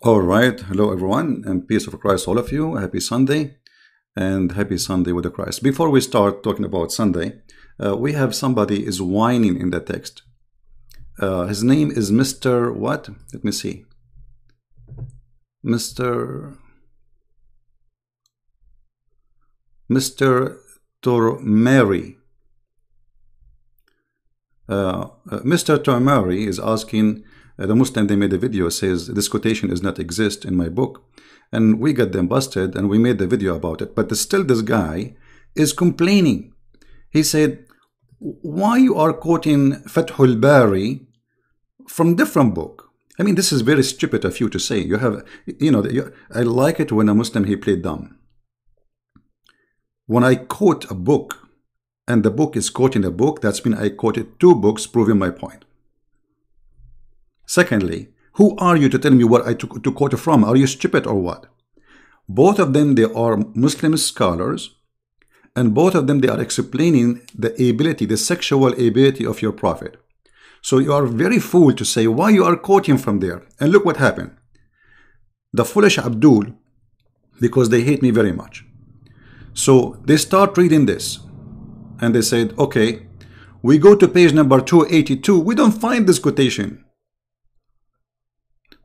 All right. Hello, everyone, and peace of Christ, all of you. Happy Sunday and happy Sunday with the Christ. Before we start talking about Sunday, we have somebody is whining in the text. His name is Mr. What? Let me see. Mr. Tormary. Mr. Tormary is asking. The Muslim, they made a video, says this quotation does not exist in my book, and we got them busted and we made the video about it. But still this guy is complaining. He said, why you are quoting Fathul Bari from different book? I mean, this is very stupid of you to say. You have, I like it when a Muslim, he played dumb. When I quote a book and the book is quoting a book, that's mean I quoted two books proving my point. Secondly, who are you to tell me what I to quote from? Are you stupid or what? Both of them, they are Muslim scholars, and both of them, they are explaining the ability, the sexual ability of your prophet. So you are very fool to say why you are quoting from there. And look what happened. The foolish Abdul, because they hate me very much. So they start reading this, and they said, okay, we go to page number 282. We don't find this quotation.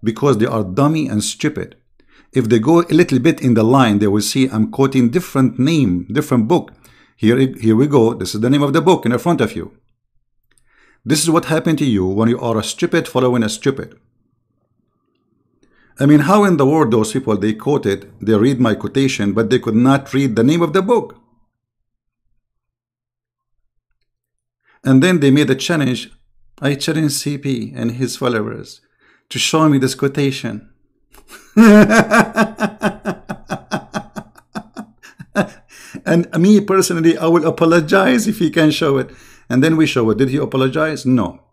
Because they are dummy and stupid. If they go a little bit in the line, they will see I'm quoting different name, different book. Here we go. This is the name of the book in front of you. This is what happened to you when you are a stupid following a stupid. I mean, how in the world those people, they quoted, they read my quotation, but they could not read the name of the book. And then they made a challenge. I challenge CP and his followers to show me this quotation. And me personally, I will apologize if he can show it. And then we show it. Did he apologize? No.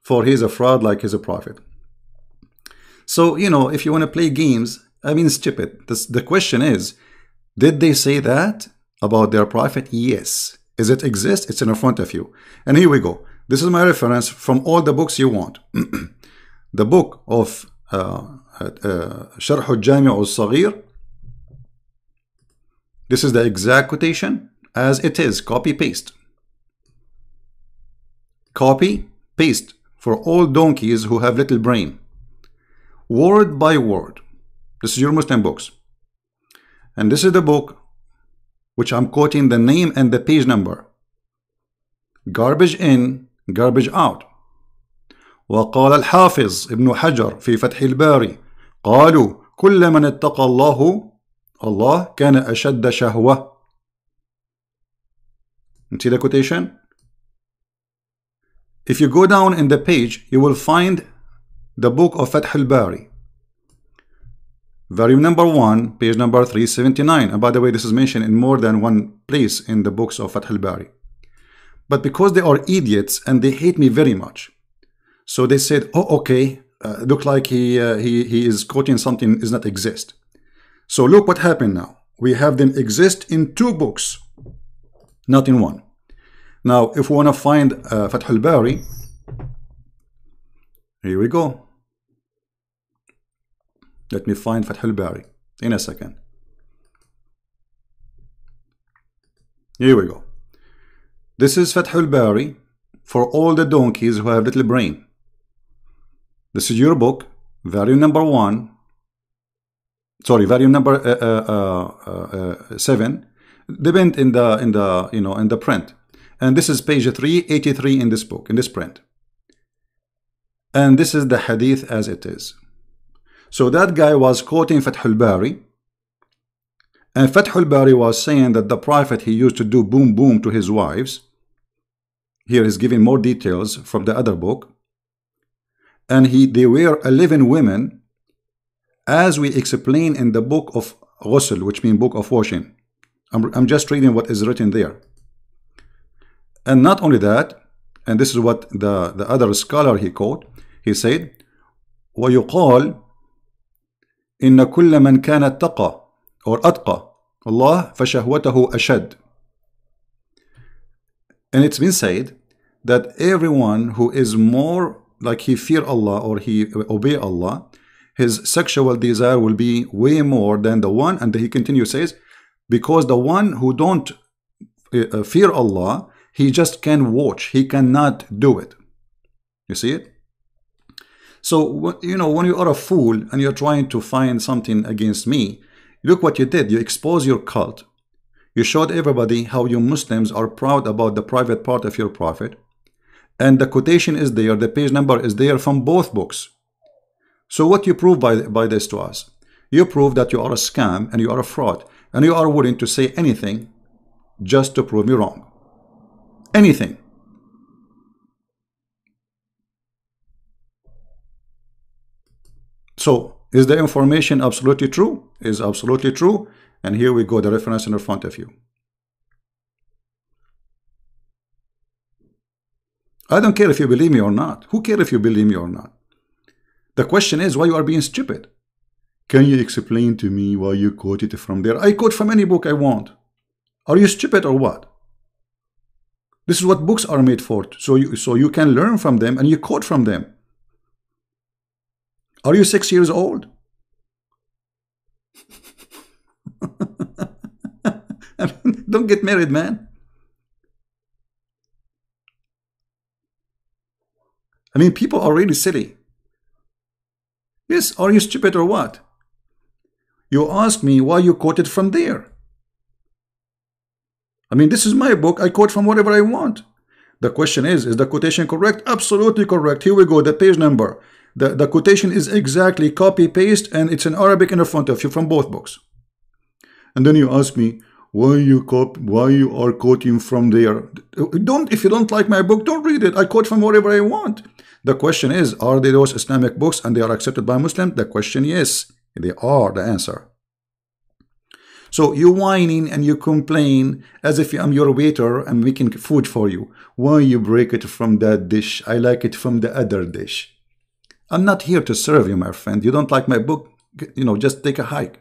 For he's a fraud like he's a prophet. So, if you want to play games, I mean, stupid. The question is, did they say that about their prophet? Yes. Is it exist? It's in front of you. And here we go. This is my reference from all the books you want. The book of Sharh al-Jami' al-Saghir. This is the exact quotation as it is. Copy paste. Copy paste for all donkeys who have little brain. Word by word. This is your Muslim books. And this is the book which I'm quoting the name and the page number. Garbage in, garbage out. وقال الحافظ ابن حجر في فتح الباري قالوا كل من اتقى الله كان أشد شهوة. You see the quotation? If you go down in the page, you will find the book of Fath al-Bari, volume number 1, page number 379. And by the way, this is mentioned in more than one place in the books of Fath al-Bari. But because they are idiots and they hate me very much, so they said, oh, okay, look like he is quoting something does not exist. So look what happened now. We have them exist in two books, not in one. Now, if we want to find Fath al-Bari, here we go. Let me find Fath al-Bari in a second. Here we go. This is Fath al-Bari for all the donkeys who have little brain. This is your book, volume number 1. Sorry, volume number 7. Depend in the print. And this is page 383 in this book, in this print. And this is the hadith as it is. So that guy was quoting Fath al-Bari. And Fath al-Bari was saying that the prophet, he used to do boom boom to his wives. Here is giving more details from the other book. And they were 11 women, as we explain in the book of Ghusl, which means book of washing. I'm just reading what is written there. And not only that, and this is what the other scholar he quote, he said, وَيُقَال إِنَّ كُلَّ مَنْ كَانَ اتَّقَى or أَتْقَى Allah فَشَهْوَتَهُ أَشَدْ. And it's been said that everyone who is more like he fear Allah or he obey Allah, his sexual desire will be way more than the one. And he continues, says, because the one who don't fear Allah, he just can watch, he cannot do it. You see it? So, you know, when you are a fool and you're trying to find something against me, look what you did. You expose your cult. You showed everybody how you Muslims are proud about the private part of your prophet. And the quotation is there, the page number is there from both books. So what you prove by this to us? You prove that you are a scam and you are a fraud. And you are willing to say anything just to prove me wrong. Anything. So, is the information absolutely true? Is absolutely true. And here we go, the reference in front of you. I don't care if you believe me or not. Who cares if you believe me or not? The question is why you are being stupid. Can you explain to me why you quoted from there? I quote from any book I want. Are you stupid or what? This is what books are made for. So you can learn from them and you quote from them. Are you 6 years old? I mean, don't get married, man. I mean, people are really silly. Yes, are you stupid or what? You ask me why you quoted from there. I mean, this is my book. I quote from whatever I want. The question is the quotation correct? Absolutely correct. Here we go, the page number. The quotation is exactly copy-paste, and it's in Arabic in front of you from both books. And then you ask me, why you are quoting from there? If you don't like my book, don't read it. I quote from whatever I want. The question is, are they those Islamic books and they are accepted by Muslims? The question, yes, they are. The answer. So you whining and you complain as if I'm your waiter and making food for you. Why you break it from that dish? I like it from the other dish. I'm not here to serve you, my friend. You don't like my book, you know, just take a hike.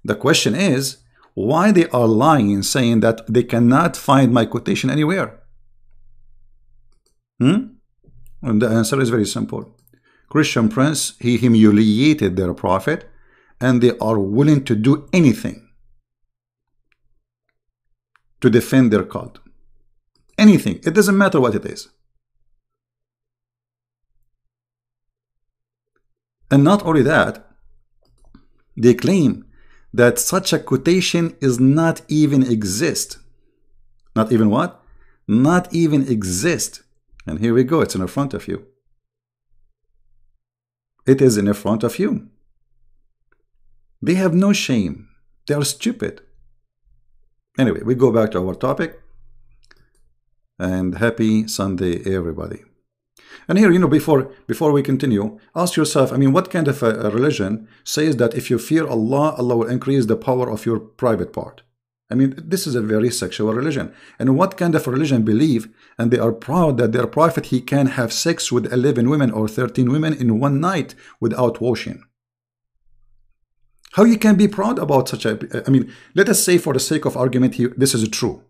The question is, why they are lying, saying that they cannot find my quotation anywhere? And the answer is very simple. Christian Prince, he humiliated their prophet, and they are willing to do anything to defend their cult. Anything. It doesn't matter what it is. And not only that, they claim that such a quotation is not even exist. Not even what? Not even exist. And here we go, it's in front of you. It is in front of you. They have no shame. They are stupid. Anyway, we go back to our topic. And happy Sunday, everybody. And here, you know, before we continue, ask yourself, I mean, what kind of a religion says that if you fear Allah, Allah will increase the power of your private part? I mean, this is a very sexual religion. And what kind of religion believe, and they are proud that their prophet, he can have sex with 11 women or 13 women in one night without washing? How you can be proud about such a, I mean, let us say for the sake of argument here, this is true.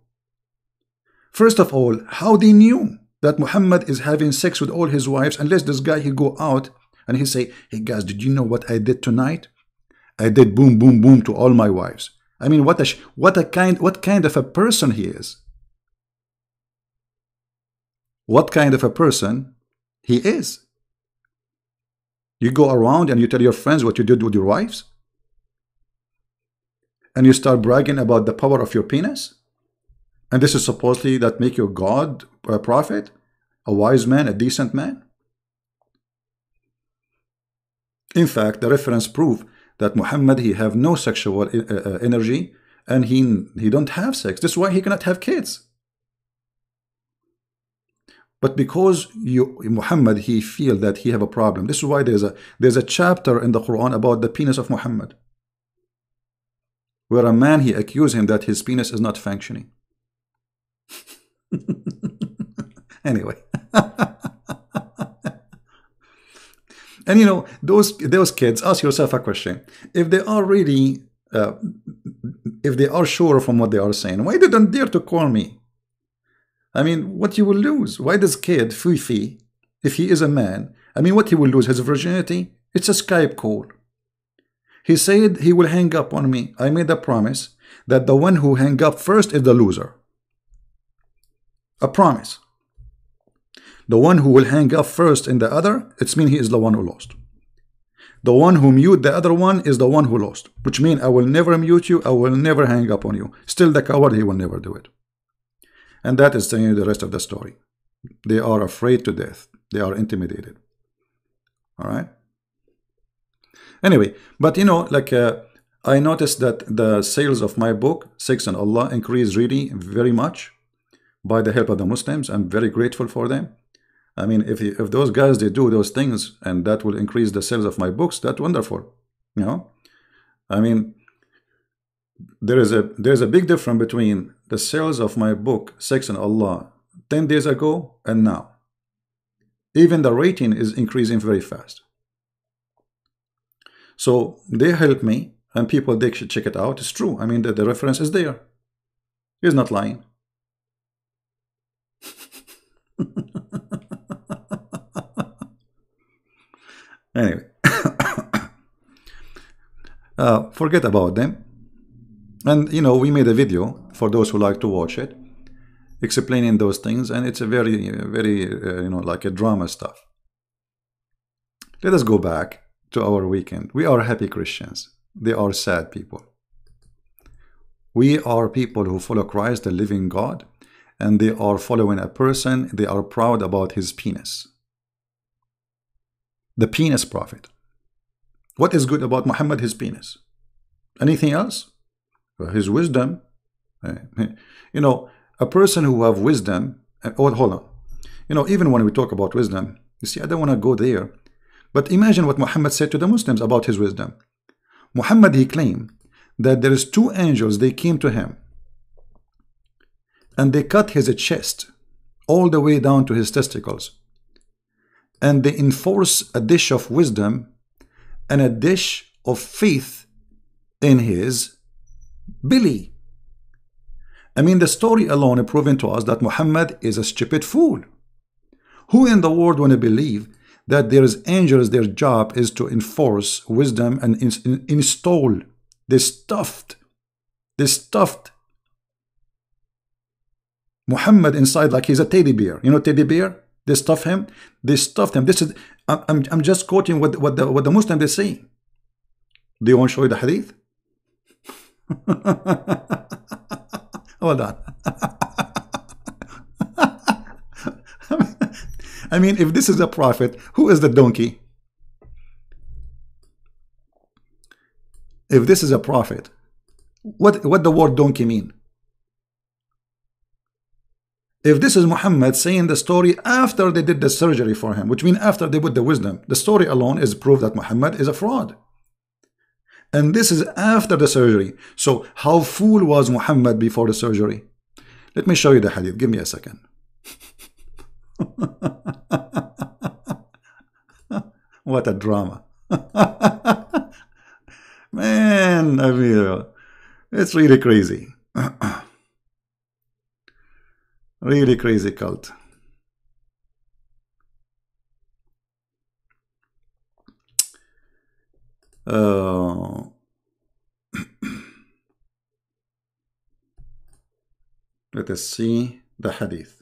First of all, how they knew that Muhammad is having sex with all his wives, unless this guy, he go out and he say, hey guys, did you know what I did tonight? I did boom, boom, boom to all my wives. I mean, what kind of a person he is. What kind of a person he is. You go around and you tell your friends what you did with your wives? And you start bragging about the power of your penis? And this is supposedly that make you God, a prophet, a wise man, a decent man? In fact, the reference prove that Muhammad, he have no sexual energy, and he don't have sex. This is why he cannot have kids. But because Muhammad, he feel that he have a problem. This is why there's a chapter in the Quran about the penis of Muhammad, where a man, he accused him that his penis is not functioning. Anyway. And you know, those kids, ask yourself a question. If they are really, if they are sure from what they are saying, why didn't dare to call me? I mean, what you will lose? Why this kid, Fifi, if he is a man, I mean, what he will lose? His virginity? It's a Skype call. He said he will hang up on me. I made a promise that the one who hang up first is the loser. A promise. The one who will hang up first in the other, it's mean he is the one who lost. The one who mute the other one is the one who lost, which means I will never mute you, I will never hang up on you. Still the coward, he will never do it. And that is telling you the rest of the story. They are afraid to death. They are intimidated. All right. Anyway, but you know, like I noticed that the sales of my book, Sex and Allah, increased really very much by the help of the Muslims. I'm very grateful for them. I mean, if those guys, they do those things and that will increase the sales of my books, that's wonderful. You know, I mean, there's a big difference between the sales of my book, Sex and Allah, 10 days ago and now. Even the rating is increasing very fast. So they help me, and people, they should check it out. It's true. I mean, the reference is there. He's not lying. Anyway, forget about them. And you know, we made a video for those who like to watch it, explaining those things, and it's a very you know, like a drama stuff. Let us go back to our weekend. We are happy Christians. They are sad people. We are people who follow Christ, the living God, and they are following a person. They are proud about his penis. The penis prophet. What is good about Muhammad? His penis. Anything else? His wisdom. You know, a person who have wisdom. Oh, hold on. You know, even when we talk about wisdom, you see, I don't want to go there. But imagine what Muhammad said to the Muslims about his wisdom. Muhammad, he claimed that there is 2 angels, they came to him and they cut his chest all the way down to his testicles, and they enforce a dish of wisdom and a dish of faith in his belly. I mean, the story alone is proving to us that Muhammad is a stupid fool. Who in the world want to believe that there is angels, their job is to enforce wisdom and install this stuffed Muhammad inside like he's a teddy bear. You know, teddy bear? They stuff him. They stuffed him. This is I'm just quoting what the Muslims they say. Do you want to show you the hadith? Hold on. I mean, if this is a prophet, who is the donkey? If this is a prophet, what the word donkey mean? If this is Muhammad saying the story after they did the surgery for him, which means after they put the wisdom, the story alone is proof that Muhammad is a fraud. And this is after the surgery. So how fool was Muhammad before the surgery? Let me show you the hadith. Give me a second. What a drama. Man, I mean, it's really crazy. Really crazy cult. Let us see the hadith.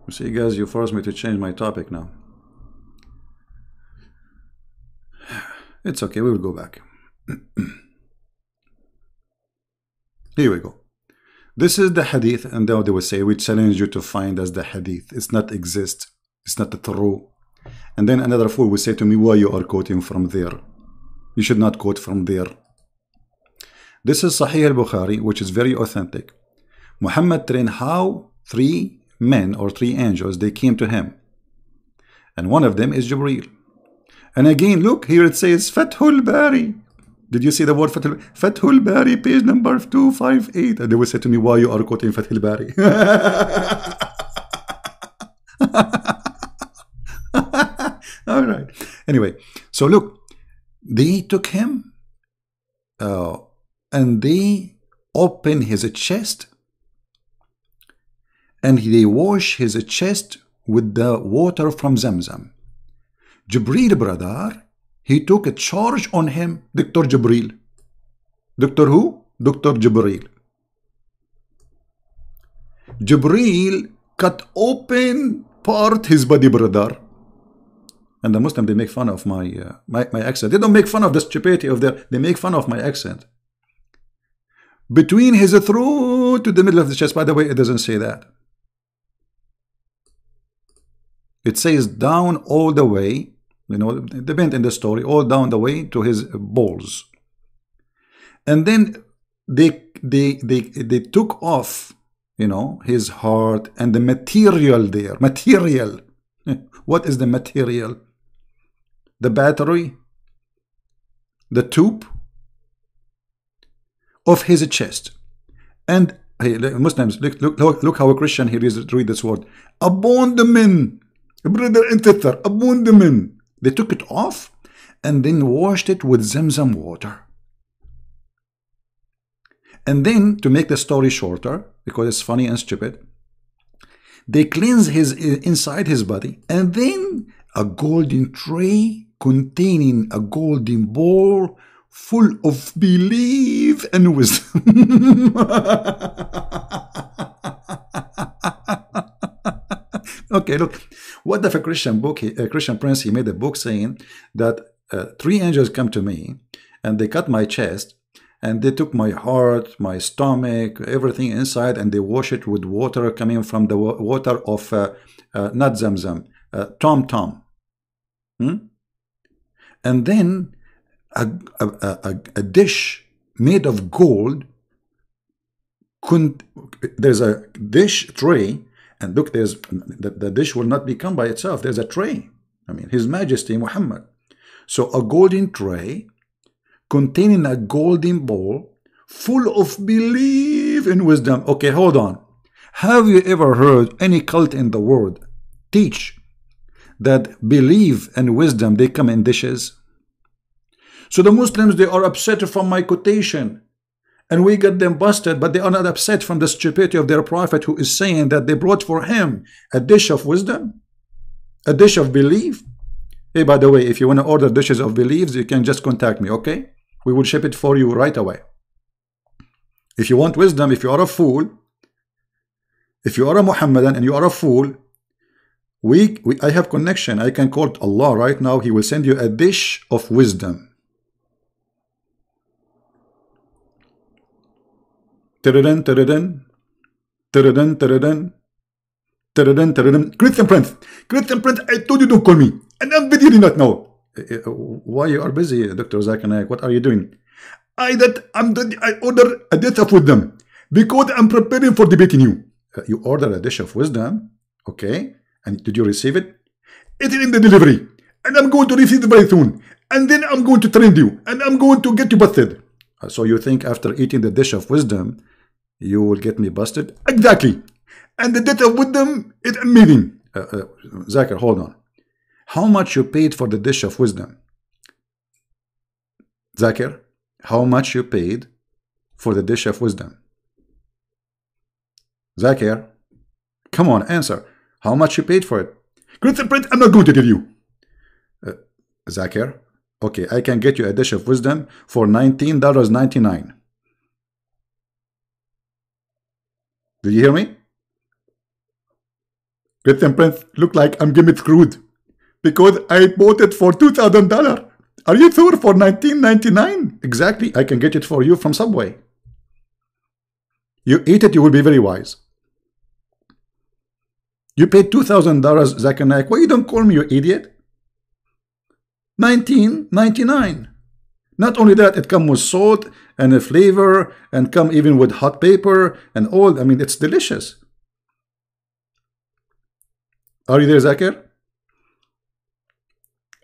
You see, guys, you forced me to change my topic now. It's okay, we will go back. Here we go. This is the hadith, and now they will say, we challenge you to find us the hadith. It's not exist. It's not true. And then another fool will say to me, why you are quoting from there? You should not quote from there. This is Sahih al-Bukhari, which is very authentic. Muhammad trained how 3 men or 3 angels, they came to him. And one of them is Jibril. And again, look, here it says Fathul Bari. Did you see the word Fathul Bari, page number 258? And they will say to me, why you are quoting Fathul Bari? All right. Anyway, so look, they took him and they opened his chest and they wash his chest with the water from Zamzam. Jibril, brother, he took a charge on him, Dr. Jibril. Dr. who? Dr. Jibril. Jibril cut open part his body, brother. And the Muslim, they make fun of my accent. They don't make fun of the stupidity of their, they make fun of my accent. Between his throat to the middle of the chest. By the way, it doesn't say that. It says down all the way, you know, it depends in the story, all down the way to his balls. And then they took off, you know, his heart and the material there. Material. What is the material? The battery, the tube of his chest. And hey, Muslims, look how a Christian here is read this word. Abandonment, brother and sister, abandonment. They took it off and then washed it with Zamzam water. And then, to make the story shorter, because it's funny and stupid, they cleanse his inside his body, and then a golden tray containing a golden bowl full of belief and wisdom. Okay, look, what if a Christian book, a Christian prince, he made a book saying that 3 angels come to me and they cut my chest and they took my heart, my stomach, everything inside, and they wash it with water coming from the water of not Zamzam, Tom Tom. And then a dish made of gold. There's a dish tray, and look, there's the dish will not become by itself. There's a tray. I mean, His Majesty Muhammad. So a golden tray containing a golden bowl full of belief and wisdom. Okay, hold on. Have you ever heard any cult in the world teach that belief and wisdom, they come in dishes? So the Muslims, they are upset from my quotation, and we get them busted, but they are not upset from the stupidity of their prophet, who is saying that they brought for him a dish of wisdom, a dish of belief. Hey, by the way, if you want to order dishes of beliefs, you can just contact me, okay? We will ship it for you right away. If you want wisdom, if you are a fool, if you are a Muhammadan and you are a fool, I have connection. I can call Allah right now. He will send you a dish of wisdom. Tiridan, tiridan, tiridan, tiridan, tiridan, tiridan. Christian Prince, I told you don't call me, and I'm busy not now. Why you are busy, Dr. Zakir Naik? What are you doing? I order a dish of wisdom because I'm preparing for debating you. You order a dish of wisdom, okay? And did you receive it? It is in the delivery, and I'm going to receive it very soon. And then I'm going to trend you, and I'm going to get you busted. So you think after eating the dish of wisdom, you will get me busted? Exactly. And the dish of wisdom is amazing. Zakir, hold on. How much you paid for the dish of wisdom? Zakir, how much you paid for the dish of wisdom? Zakir, come on, answer. How much you paid for it? Christian Prince, I'm not going to tell you. Zakir, okay, I can get you a dish of wisdom for $19.99. Did you hear me? Christian Prince, look like I'm getting screwed because I bought it for $2,000. Are you sure for $19.99? Exactly, I can get it for you from Subway. You eat it, you will be very wise. You paid $2,000, Zakir Naik. Why you don't call me, you idiot? $19.99. Not only that, it comes with salt and a flavor, and come even with hot paper and all. I mean, it's delicious. Are you there, Zakir?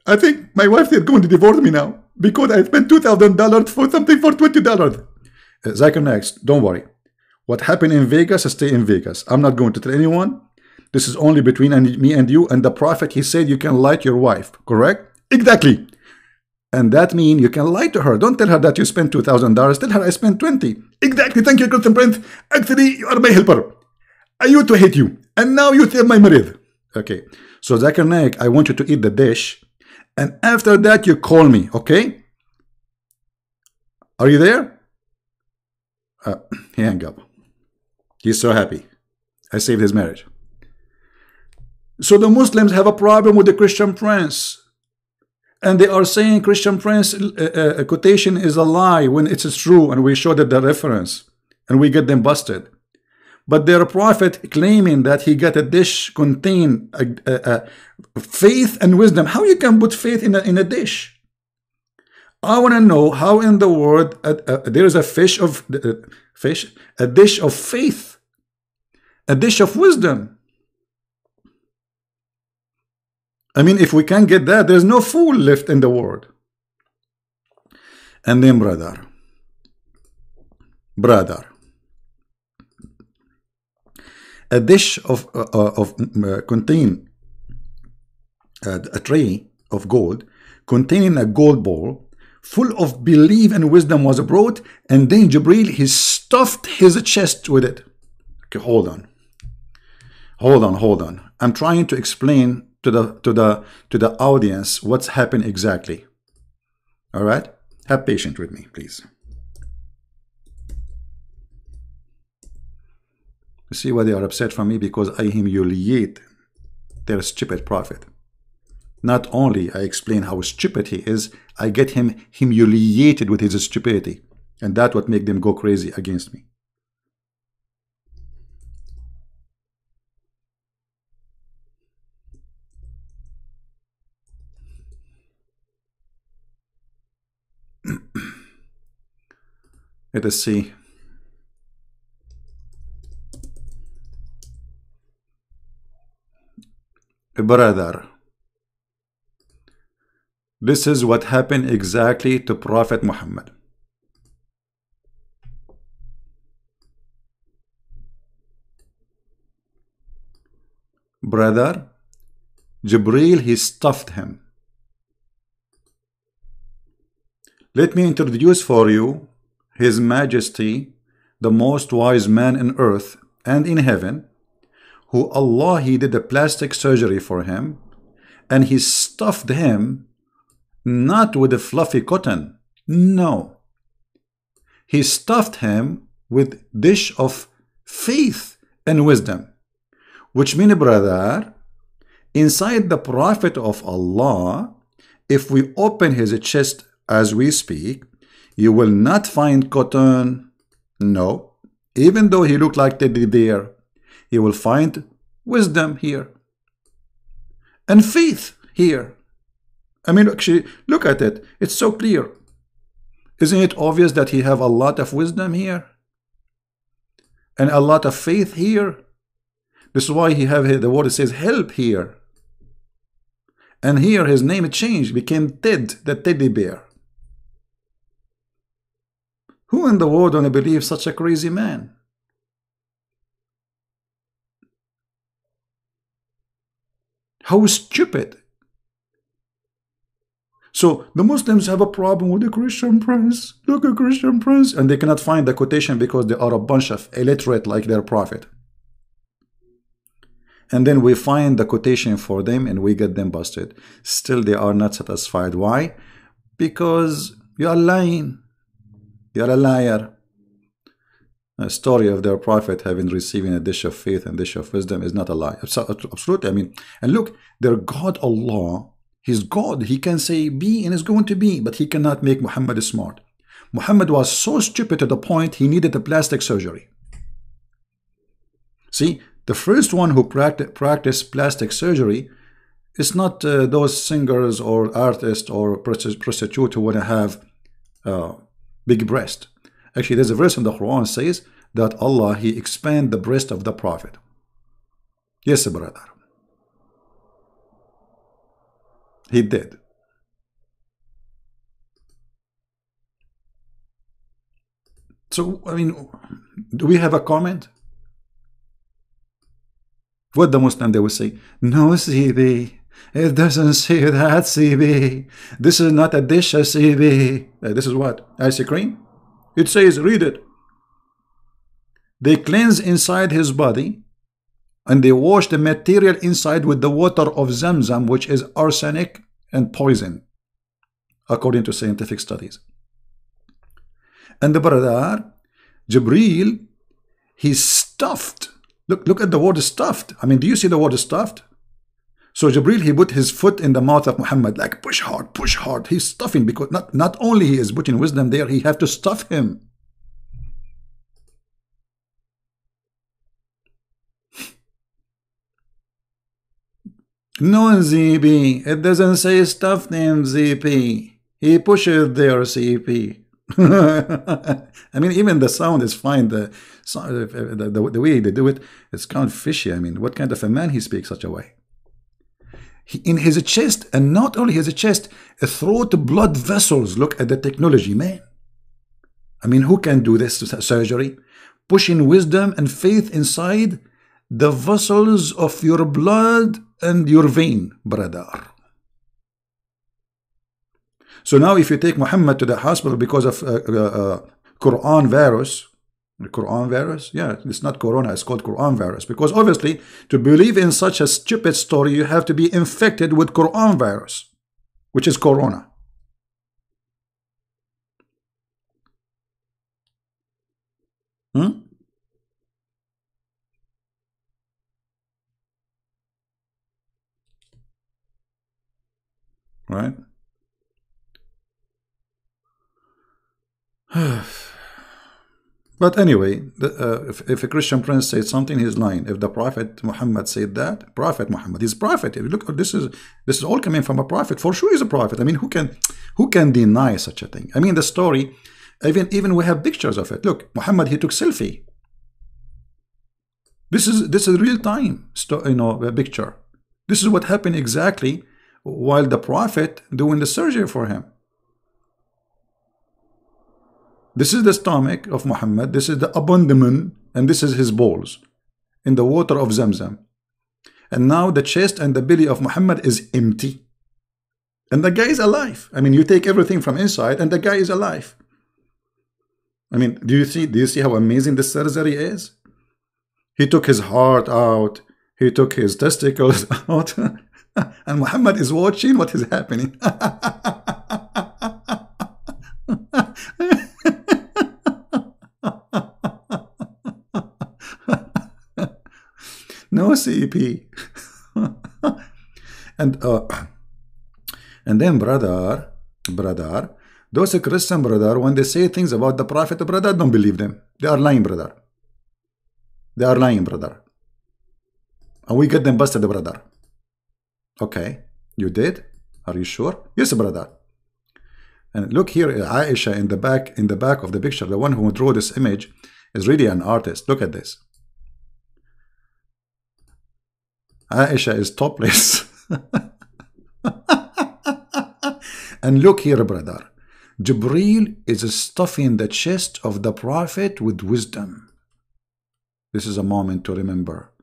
I think my wife is going to divorce me now because I spent $2,000 for something for $20. Zakir Naik, don't worry. What happened in Vegas, stay in Vegas. I'm not going to tell anyone. This is only between me and you. And the prophet, he said you can lie to your wife, correct? Exactly. And that means you can lie to her. Don't tell her that you spent $2,000. Tell her I spent $20. Exactly. Thank you, Christian Prince. Actually, you are my helper. I used to hate you, and now you tell my married. Okay, so Zakir Naik, I want you to eat the dish, and after that you call me, okay? Are you there? He hung up. He's so happy. I saved his marriage. So the Muslims have a problem with the Christian Prince. And they are saying Christian Prince quotation is a lie when it's true, and we showed it the reference, and we get them busted. But their prophet claiming that he got a dish contain faith and wisdom. How you can put faith in a dish? I want to know how in the world there is a a dish of faith, a dish of wisdom. I mean, if we can't get that, there's no fool left in the world. And then brother, a dish of contain a tray of gold containing a gold ball full of belief and wisdom was brought, and then Jibril, he stuffed his chest with it. Okay, hold on. I'm trying to explain to the audience what's happened exactly. All right, have patience with me, please. You see why they are upset from me? Because I humiliate their stupid prophet. Not only I explain how stupid he is, I get him humiliated with his stupidity, and that's what makes them go crazy against me. Let us see. Brother, this is what happened exactly to Prophet Muhammad. Brother, Jibril, he stuffed him. Let me introduce for you His Majesty, the most wise man in earth and in heaven, who Allah, he did a plastic surgery for him, and he stuffed him not with a fluffy cotton, no. He stuffed him with dish of faith and wisdom, which means, brother, inside the Prophet of Allah, if we open his chest as we speak, you will not find cotton, no. Even though he looked like teddy bear, you will find wisdom here and faith here. I mean, actually, look at it. It's so clear. Isn't it obvious that he have a lot of wisdom here and a lot of faith here? This is why he have the word that says help here. And here his name changed, became Ted, the teddy bear. Who in the world gonna believe such a crazy man? How stupid. So the Muslims have a problem with the Christian Prince. Look at Christian Prince. And they cannot find the quotation because they are a bunch of illiterate like their prophet. And then we find the quotation for them and we get them busted. Still they are not satisfied. Why? Because you are lying. You are a liar. A story of their prophet having receiving a dish of faith and dish of wisdom is not a lie. Absolutely. I mean, and look, their God Allah, He's God. He can say be and is going to be, but He cannot make Muhammad smart. Muhammad was so stupid to the point he needed a plastic surgery. See, the first one who practiced plastic surgery is not those singers or artists or prostitutes who want to have big breast. Actually, there's a verse in the Quran says that Allah, He expand the breast of the Prophet. Yes, brother. He did. So, I mean, do we have a comment? What the Muslim, they will say, no, CB, it doesn't say that, CB. This is not a dish, CB. This is what? Ice cream? It says, read it. They cleanse inside his body and they wash the material inside with the water of Zamzam, which is arsenic and poison, according to scientific studies. And the brother, Jibril, he's stuffed. Look at the word stuffed. I mean, do you see the word stuffed? So Jibril, he put his foot in the mouth of Muhammad, like push hard, push hard. He's stuffing, because not only he is putting wisdom there, he have to stuff him. No, ZP. It doesn't say stuffed him, ZP. He pushes there, CP. I mean, even the sound is fine. The way they do it, it's kind of fishy. I mean, what kind of a man he speaks such a way? In his chest, and not only his chest, throat blood vessels. Look at the technology, man. I mean, who can do this surgery? Pushing wisdom and faith inside the vessels of your blood and your vein, brother. So now if you take Muhammad to the hospital because of Quran virus, yeah, it's not corona, it's called Quran virus, because obviously to believe in such a stupid story, you have to be infected with Quran virus, which is corona. Right? But anyway, if a Christian prince said something, he's lying. If the Prophet Muhammad said that, Prophet Muhammad, he's prophet. If you look, this is all coming from a prophet. For sure, he's a prophet. I mean, who can deny such a thing? I mean, the story, even we have pictures of it. Look, Muhammad, he took selfie. This is real time, a picture. This is what happened exactly while the Prophet doing the surgery for him. This is the stomach of Muhammad, this is the abdomen, and this is his balls in the water of Zamzam. And now the chest and the belly of Muhammad is empty. And the guy is alive. I mean, you take everything from inside and the guy is alive. I mean, do you see how amazing this surgery is? He took his heart out, he took his testicles out, and Muhammad is watching what is happening. No CP. And then brother, those Christian brother, when they say things about the Prophet, brother, don't believe them. They are lying, brother. They are lying, brother. And we get them busted, brother. Okay, you did? Are you sure? Yes, brother. And look here, Aisha in the back of the picture, the one who drew this image is really an artist. Look at this. Aisha is topless. And look here, brother. Jibril is stuffing the chest of the Prophet with wisdom. This is a moment to remember.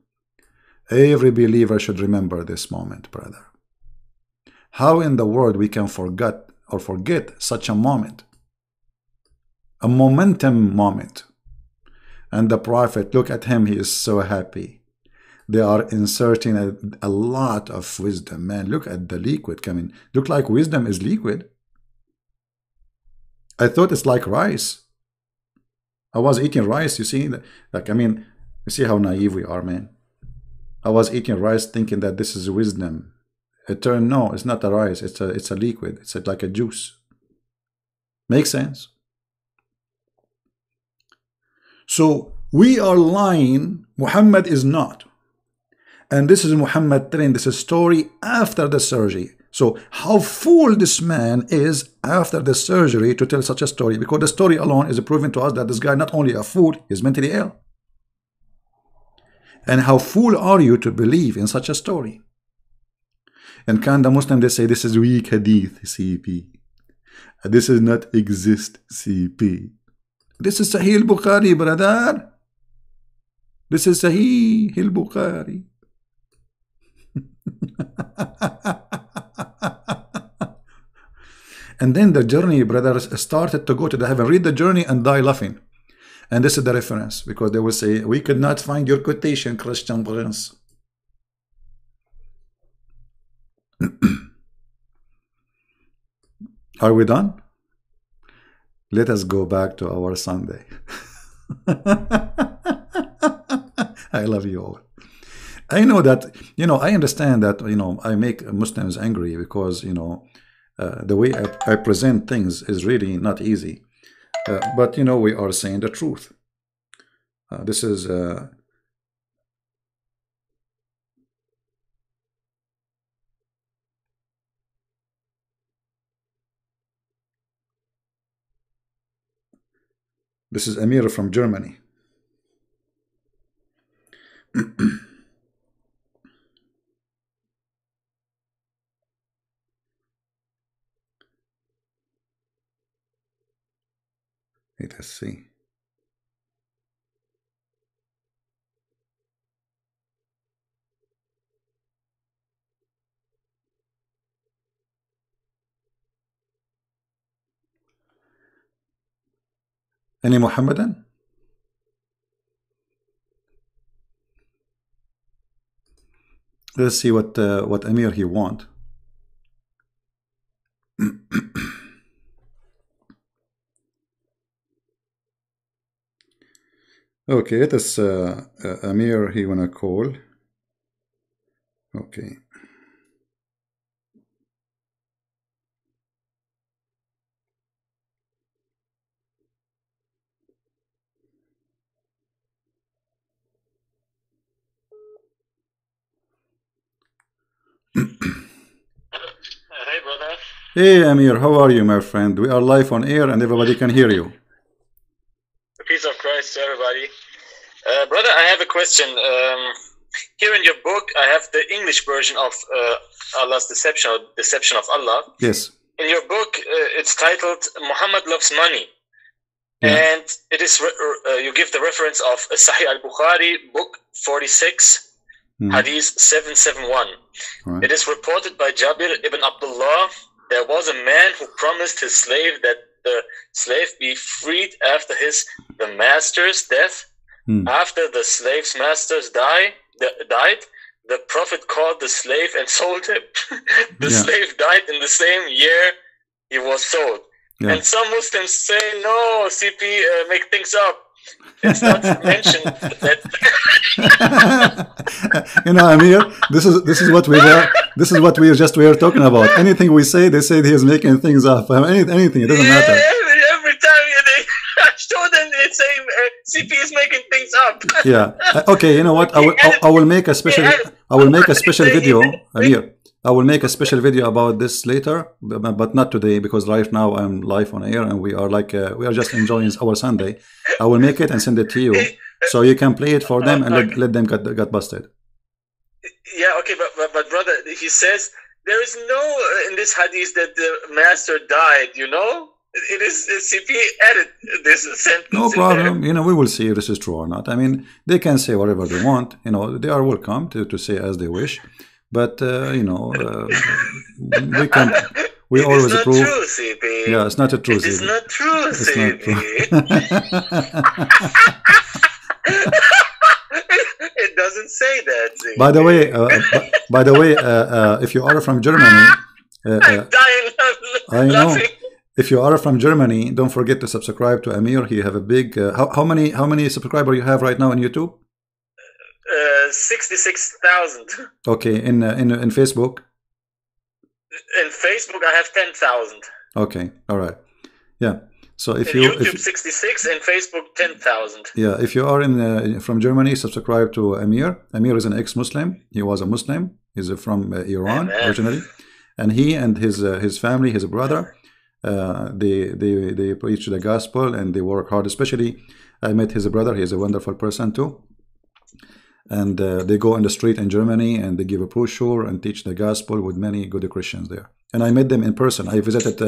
Every believer should remember this moment, brother. How in the world we can forget such a moment? A momentum moment. And the Prophet, look at him, he is so happy. They are inserting a lot of wisdom. Man, look at the liquid coming. Look like wisdom is liquid. I thought it's like rice. I was eating rice, you see. Like, I mean, you see how naive we are, man. I was eating rice thinking that this is wisdom. It turned, no, it's not a rice. It's a liquid. It's like a juice. Makes sense? So we are lying. Muhammad is not. And this is Muhammad telling this story after the surgery. So how fool this man is after the surgery to tell such a story, because the story alone is proving to us that this guy not only a fool, he's mentally ill. And how fool are you to believe in such a story? And can the Muslim, they say this is weak hadith, CP. This does not exist, CP. This is Sahih al-Bukhari, brother. This is Sahih al-Bukhari. And then the journey, brothers, started to go to the heaven. Read the journey and die laughing. And this is the reference, because they will say, we could not find your quotation, Christian Prince. Are we done? Let us go back to our Sunday. I love you all. I know that, I understand that, I make Muslims angry because, the way I present things is really not easy. But, we are saying the truth. This is... This is Amir from Germany. Let us see. Any Muhammadan? Let's see what Amir he want. Okay, it is Amir he wanna call. Okay. Hey, brother. Hey, Amir, how are you, my friend? We are live on air and everybody can hear you. The peace of Christ to everybody. Brother, I have a question. Here in your book, I have the English version of Allah's deception, or Deception of Allah. Yes. In your book, it's titled Muhammad Loves Money. Yeah. And it is you give the reference of Sahih al-Bukhari, book 46, Hadith 771. Right. It is reported by Jabir ibn Abdullah, there was a man who promised his slave that the slave be freed after the master's death. After the slave's master's died, the Prophet called the slave and sold him. The slave died in the same year he was sold. Yeah. And some Muslims say, no, CP, make things up. It's not mentioned that. Amir, this is what we were talking about. Anything we say, they say he is making things up. Anything, it doesn't matter. Every time they show them, they say CP is making things up. Yeah. Okay. You know what? I will make a special video, Amir. I will make a special video about this later, but not today, because right now I'm live on air and we are just enjoying our Sunday. I will make it and send it to you, so you can play it for them and let them get busted. Yeah, okay, but brother, he says there is no in this hadith that the master died. It is CP added this sentence. No problem. We will see if this is true or not. I mean, they can say whatever they want. They are welcome to say as they wish. But we always approve. It's not true, CP. Yeah, it's not a true. It is not true, CP. It doesn't say that, CP. By the way, if you are from Germany, I'm dying I know. laughing. If you are from Germany, don't forget to subscribe to Amir. He have a big. How many subscribers you have right now on YouTube? 66,000. Okay, in Facebook. In Facebook, I have 10,000. Okay, all right, yeah. So if YouTube 66, and Facebook 10,000. Yeah, if you are from Germany, subscribe to Amir. Amir is an ex-Muslim. He was a Muslim. He's from Iran originally, and he and his family, his brother, they preach the gospel and they work hard. Especially, I met his brother. He's a wonderful person too. And they go on the street in Germany and they give a brochure and teach the gospel with many good Christians there. And I met them in person. I visited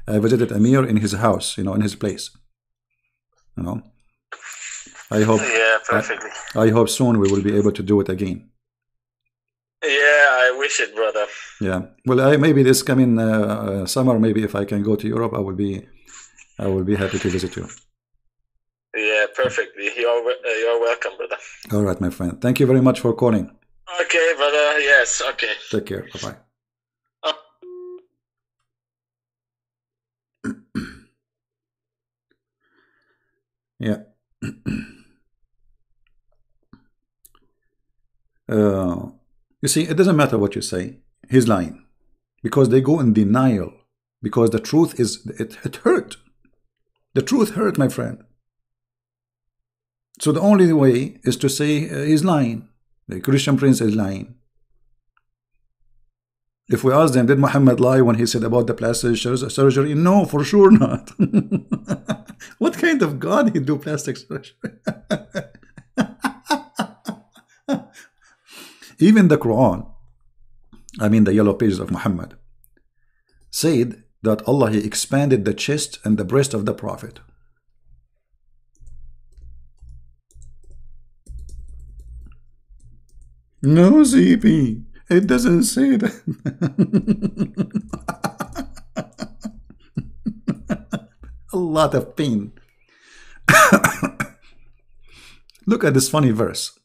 Amir in his house, in his place. I hope. Yeah, perfectly. I hope soon we will be able to do it again. Yeah, I wish it, brother. Yeah. Well, maybe this coming summer, maybe if I can go to Europe, I will be happy to visit you. Yeah, perfectly. You're welcome, brother. All right, my friend. Thank you very much for calling. Okay, brother. Yes. Okay. Take care. Bye-bye. Yeah. You see, it doesn't matter what you say. He's lying because they go in denial. Because the truth is, it hurt. The truth hurt, my friend. So the only way is to say he's lying. The Christian prince is lying. If we ask them, did Muhammad lie when he said about the plastic surgery? No, for sure not. What kind of God he do plastic surgery? Even the Quran, I mean the yellow pages of Muhammad, said that Allah, he expanded the chest and the breast of the Prophet. No, ZP, it doesn't say that. A lot of pain. Look at this funny verse.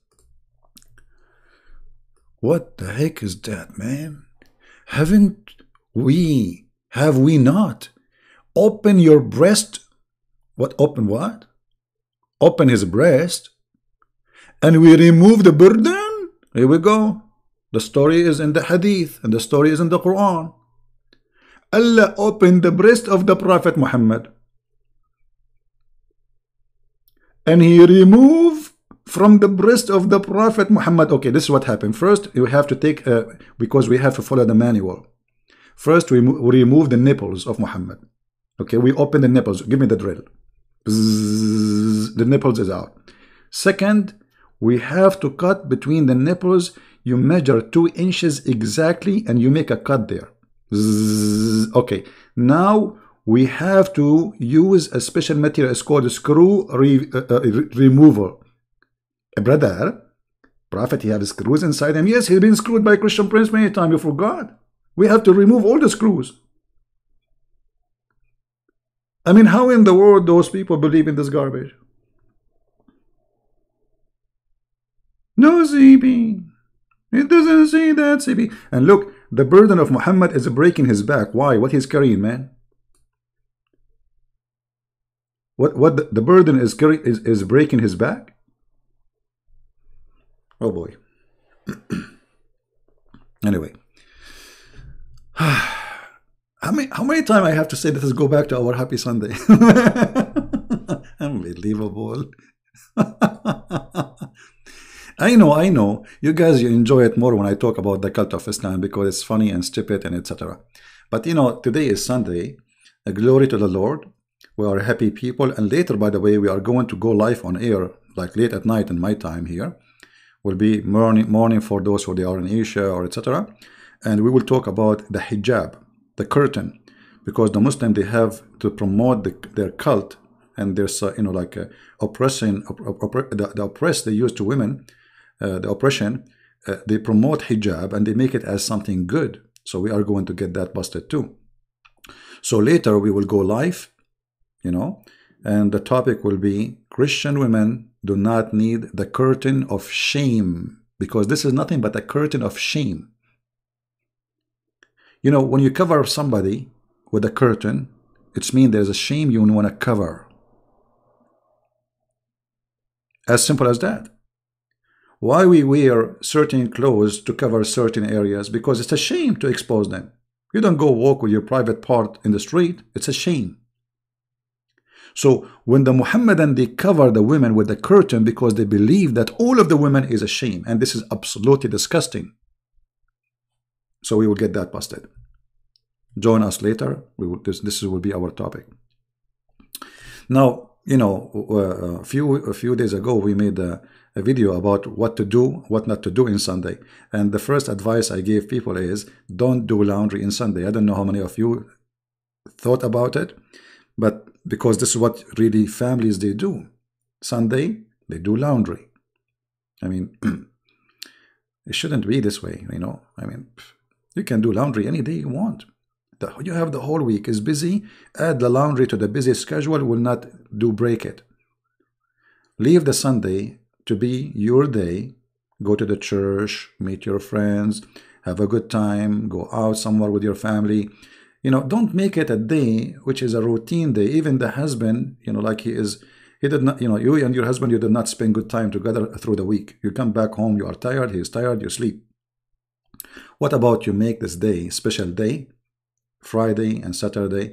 What the heck is that, man? Have we not? Open your breast. What? Open what? Open his breast. And we remove the burden? Here we go. The story is in the hadith. And the story is in the Quran. Allah opened the breast of the Prophet Muhammad. And he removed from the breast of the Prophet Muhammad. Okay, this is what happened. First, you have to take, because we have to follow the manual. First, we remove the nipples of Muhammad. Okay, we open the nipples. Give me the drill. Bzzz, the nipples is out. Second, we have to cut between the nipples. You measure 2 inches exactly and you make a cut there. Bzzz. Okay, now we have to use a special material. It's called a screw removal. Brother, Prophet, he has screws inside him. Yes, he's been screwed by Christian prince many times. You forgot. We have to remove all the screws. I mean, how in the world those people believe in this garbage? No, CB. It doesn't say that, CB. And look, the burden of Muhammad is breaking his back. Why? What he's carrying, man? What the burden is carrying is breaking his back? Oh boy. Anyway. How many times I have to say this? Go back to our happy Sunday. Unbelievable. I know. You guys, you enjoy it more when I talk about the cult of Islam because it's funny and stupid and etc. But you know, today is Sunday. Glory to the Lord. We are happy people. And later, by the way, we are going to go live on air, like late at night in my time here. Will be morning for those who they are in Asia or etc. And we will talk about the hijab, the curtain, because the Muslim, they have to promote their cult, and there's like oppressing the oppressed they use to women, the oppression. They promote hijab and they make it as something good. So we are going to get that busted too. So later we will go live, and the topic will be Christian women do not need the curtain of shame, because this is nothing but a curtain of shame. When you cover somebody with a curtain, it means there's a shame you want to cover. As simple as that. Why we wear certain clothes to cover certain areas? Because it's a shame to expose them. You don't go walk with your private part in the street. It's a shame. So when the Muhammadan, they cover the women with the curtain because they believe that all of the women is a shame, and this is absolutely disgusting. So we will get that busted. Join us later. This will be our topic. Now, a few days ago we made a video about what to do, what not to do in Sunday. And the first advice I gave people is don't do laundry in Sunday. I don't know how many of you thought about it, but because this is what really families they do. Sunday, they do laundry. I mean, it shouldn't be this way, I mean, you can do laundry any day you want. You have the whole week is busy. Add the laundry to the busy schedule, will not break it. Leave the Sunday to be your day. Go to the church, meet your friends, have a good time, go out somewhere with your family. Don't make it a day which is a routine day. Even the husband, like he did not, you and your husband, you did not spend good time together through the week. You come back home, you are tired, he is tired, you sleep. What about you make this day special day? Friday and Saturday.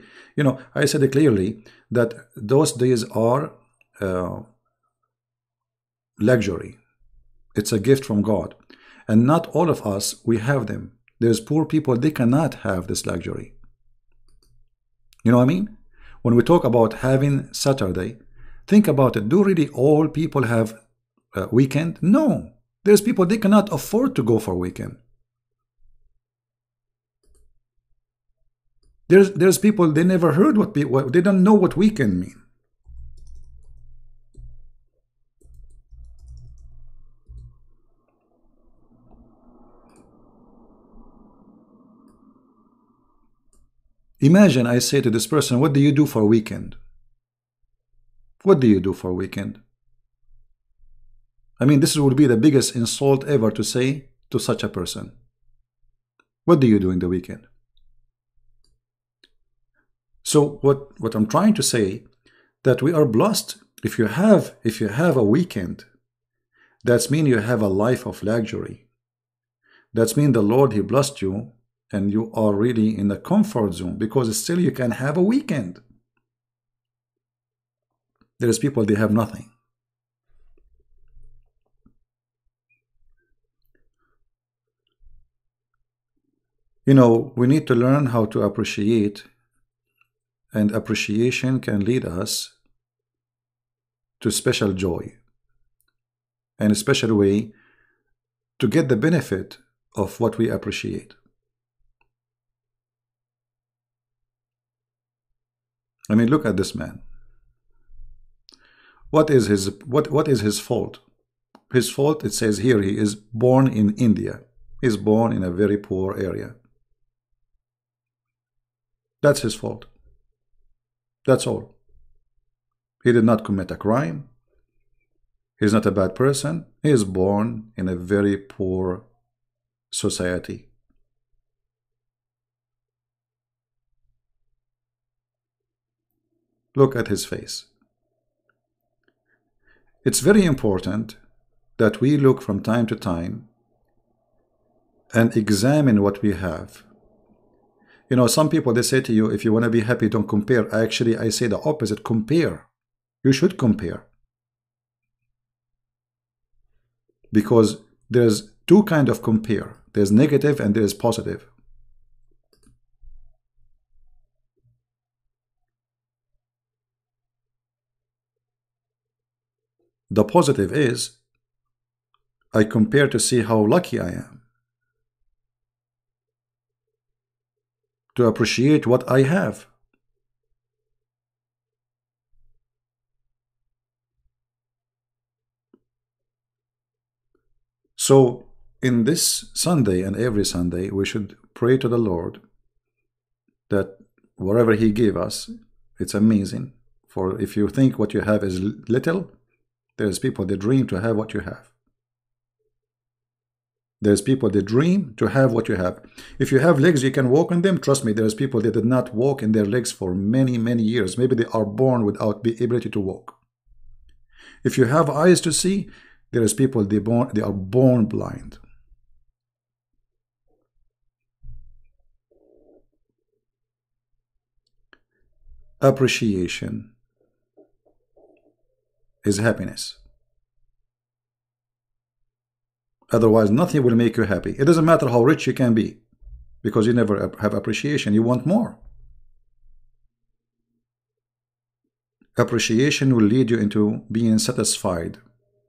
I said clearly that those days are luxury. It's a gift from God. And not all of us, we have them. There's poor people, they cannot have this luxury. You know what I mean? When we talk about having Saturday, think about it. Do really all people have a weekend? No. There's people, they cannot afford to go for weekend. There's people, they never heard what they don't know what weekend mean. Imagine I say to this person, what do you do for a weekend? What do you do for a weekend? I mean, this would be the biggest insult ever to say to such a person. What do you do in the weekend? So what I'm trying to say, that we are blessed. If you have a weekend, that's mean you have a life of luxury. That's mean the Lord, he blessed you, and you are really in the comfort zone, because still you can have a weekend. There's people, they have nothing. We need to learn how to appreciate, and appreciation can lead us to special joy and a special way to get the benefit of what we appreciate. I mean, look at this man. What is his fault? His fault, it says here, he is born in India. He's born in a very poor area. That's his fault. That's all. He did not commit a crime. He's not a bad person. He is born in a very poor society. Look at his face. It's very important that we look from time to time and examine what we have. Some people, they say to you, if you want to be happy, don't compare. Actually, I say the opposite. Compare. You should compare. Because there's two kinds of compare. There's negative and there's positive. The positive is, I compare to see how lucky I am, to appreciate what I have. So in this Sunday and every Sunday, we should pray to the Lord that whatever he gave us, it's amazing. For if you think what you have is little, there's people that dream to have what you have. There's people that dream to have what you have. If you have legs, you can walk on them. Trust me, there's people that did not walk in their legs for many, many years. Maybe they are born without the ability to walk. If you have eyes to see, there is people, they are born blind. Appreciation is happiness. Otherwise, nothing will make you happy. It doesn't matter how rich you can be, because you never have appreciation. You want more. Appreciation will lead you into being satisfied,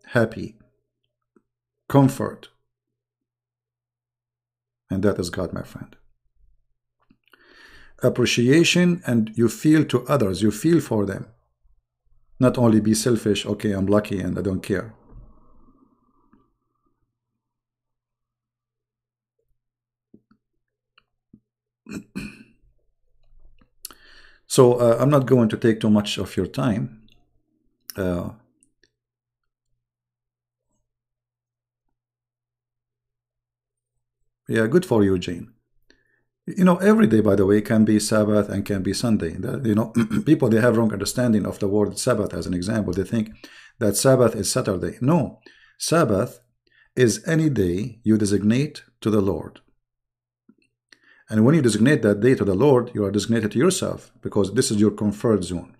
happy, comfort. And that is God, my friend. Appreciation, and you feel to others, you feel for them. Not only be selfish, okay, I'm lucky and I don't care. So I'm not going to take too much of your time. Yeah, good for you, Jane. You know, every day, by the way, can be Sabbath and can be Sunday. You know, people, they have wrong understanding of the word Sabbath as an example. They think that Sabbath is Saturday. No, Sabbath is any day you designate to the Lord. And when you designate that day to the Lord, you are designated to yourself, because this is your comfort zone.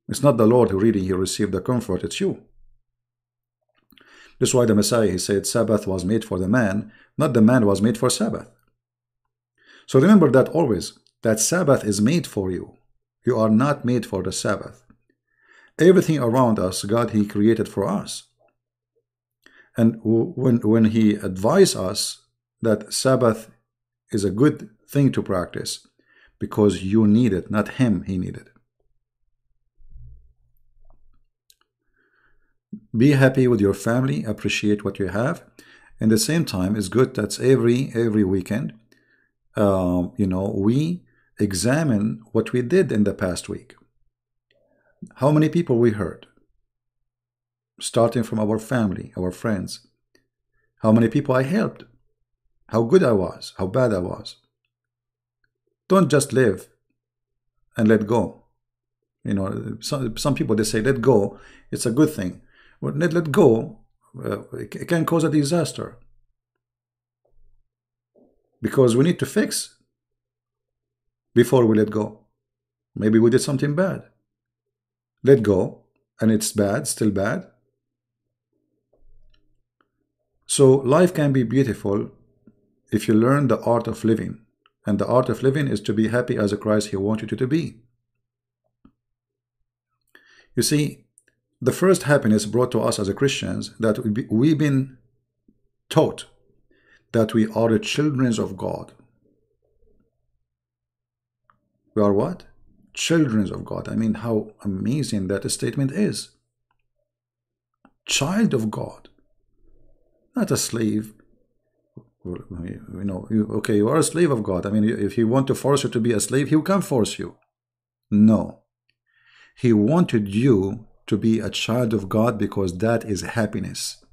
It's not the Lord who really he received the comfort, it's you. This is why the Messiah, he said, Sabbath was made for the man, not the man was made for Sabbath. So remember that always, that Sabbath is made for you. You are not made for the Sabbath. Everything around us, God, he created for us. And when he advised us that Sabbath is a good thing to practice, because you need it, not him, he needed. Be happy with your family, appreciate what you have. And at the same time, it's good that every weekend, you know, we examine what we did in the past week. How many people we hurt, starting from our family, our friends. How many people I helped, how good I was, how bad I was. Don't just live and let go. You know, some people, they say let go, it's a good thing. Well, let go, it can cause a disaster, because we need to fix before we let go. Maybe we did something bad. Let go, and it's bad, still bad. So life can be beautiful if you learn the art of living. And the art of living is to be happy as a Christ he wanted you to be. You see, the first happiness brought to us as a Christians, that we've been taught that we are the children of God. We are what? Children of God. I mean, how amazing that statement is. Child of God, not a slave. You know, okay, you are a slave of God. I mean, if he want to force you to be a slave, he can force you. No. He wanted you to be a child of God, because that is happiness.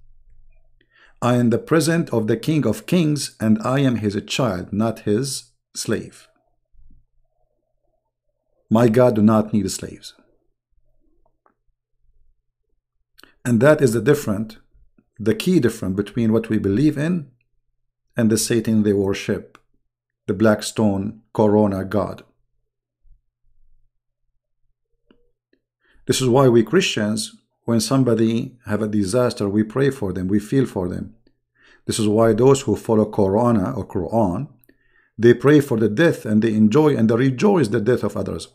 I am the present of the King of Kings, and I am his child, not his slave. My God do not need slaves. And that is the key difference between what we believe in and the Satan they worship, the black stone corona God. This is why we Christians, when somebody have a disaster, we pray for them, we feel for them. This is why those who follow Corona or Quran, they pray for the death, and they enjoy and they rejoice the death of others.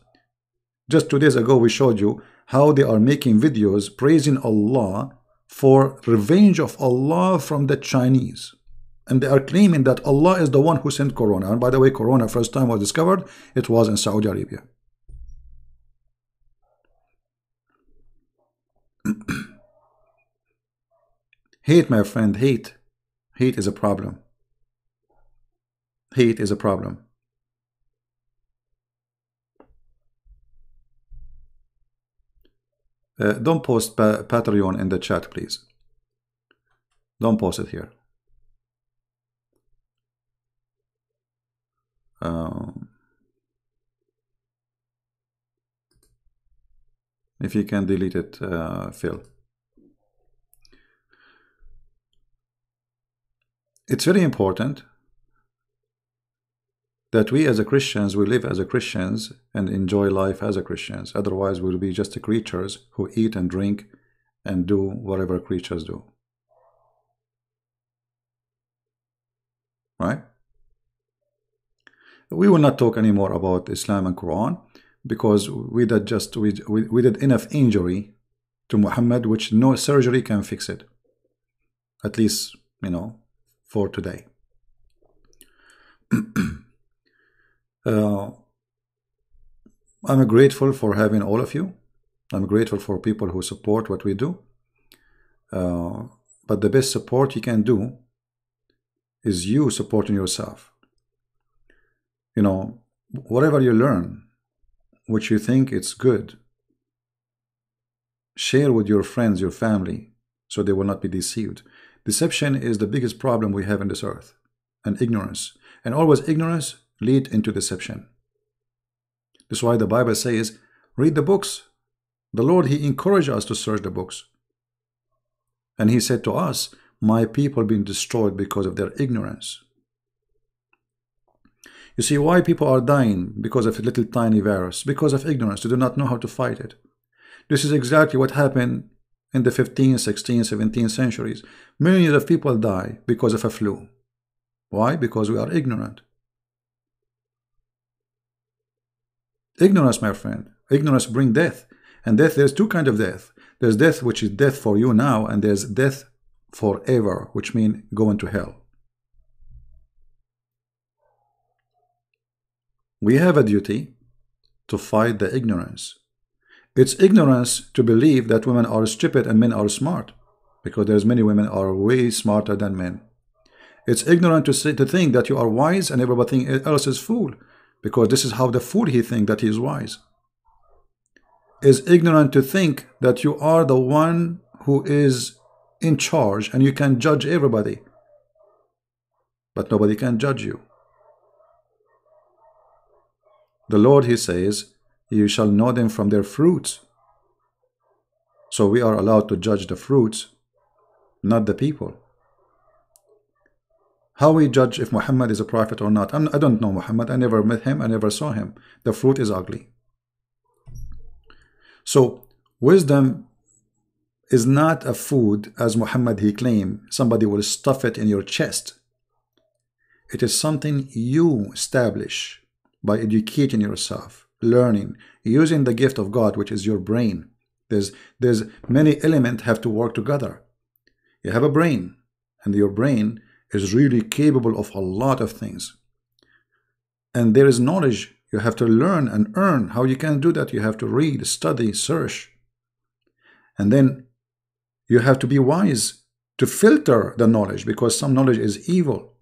Just 2 days ago, we showed you how they are making videos praising Allah for revenge of Allah from the Chinese. And they are claiming that Allah is the one who sent Corona. And by the way, Corona first time was discovered, it was in Saudi Arabia. Hate, my friend, hate. Hate is a problem. Hate is a problem. Don't post Patreon in the chat, please. Don't post it here. If you can delete it, Phil. It's very important that we as a Christians, we live as a Christians and enjoy life as a Christians. Otherwise, we'll be just creatures who eat and drink and do whatever creatures do. Right? We will not talk anymore about Islam and Quran, because we did enough injury to Muhammad, which no surgery can fix it. At least, you know, for today. I'm grateful for having all of you. I'm grateful for people who support what we do. But the best support you can do is you supporting yourself. You know, whatever you learn, which you think it's good, share with your friends, your family, so they will not be deceived. Deception is the biggest problem we have in this earth. and ignorance. And always ignorance lead into deception. That's why the Bible says, read the books. The Lord, He encouraged us to search the books. And He said to us, my people being destroyed because of their ignorance. You see why people are dying because of a little tiny virus? Because of ignorance. They do not know how to fight it. This is exactly what happened in the 15th, 16th, 17th centuries. Millions of people die because of a flu. Why? Because we are ignorant. Ignorance, my friend. Ignorance brings death. And death, there's two kinds of death. There's death which is death for you now, and there's death forever, which means going to hell. We have a duty to fight the ignorance. It's ignorance to believe that women are stupid and men are smart, because there's many women are way smarter than men. It's ignorant to think that you are wise and everybody else is fool, because this is how the fool he thinks that he is wise. It's ignorant to think that you are the one who is in charge and you can judge everybody, but nobody can judge you. The Lord, He says, you shall know them from their fruits. So we are allowed to judge the fruits, not the people. How we judge if Muhammad is a prophet or not? I don't know Muhammad. I never met him. I never saw him. The fruit is ugly. So wisdom is not a food, as Muhammad he claimed. Somebody will stuff it in your chest. It is something you establish by educating yourself, learning, using the gift of God, which is your brain. There's many elements have to work together. You have a brain, and your brain is really capable of a lot of things. And there is knowledge you have to learn and earn. How you can do that? You have to read, study, search. And then you have to be wise to filter the knowledge, because some knowledge is evil.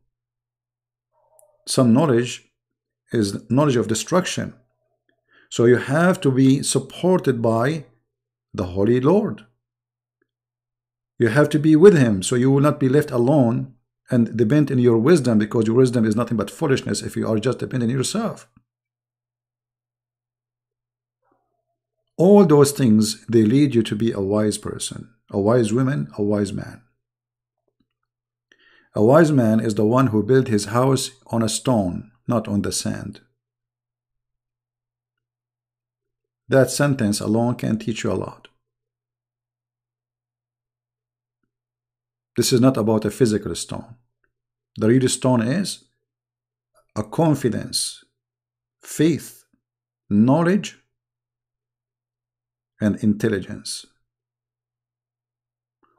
Some knowledge is knowledge of destruction. So you have to be supported by the Holy Lord. You have to be with Him, so you will not be left alone and depend on your wisdom, because your wisdom is nothing but foolishness if you are just dependent on yourself. All those things, they lead you to be a wise person, a wise woman, a wise man. A wise man is the one who built his house on a stone, not on the sand. That sentence alone can teach you a lot. This is not about a physical stone. The real stone is a confidence, faith, knowledge, and intelligence.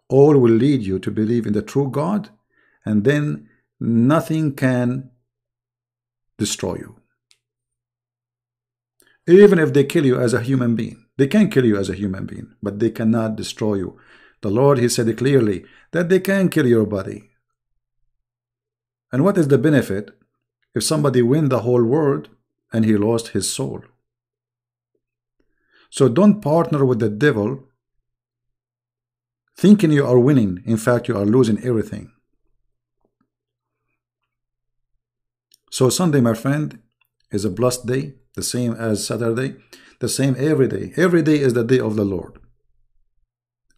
All will lead you to believe in the true God, and then nothing can destroy you. Even if they kill you as a human being. They can kill you as a human being, but they cannot destroy you. The Lord, He said clearly that they can kill your body. And what is the benefit if somebody win the whole world and he lost his soul? So don't partner with the devil thinking you are winning. In fact, you are losing everything. So Sunday, my friend, is a blessed day, the same as Saturday, the same every day. Every day is the day of the Lord.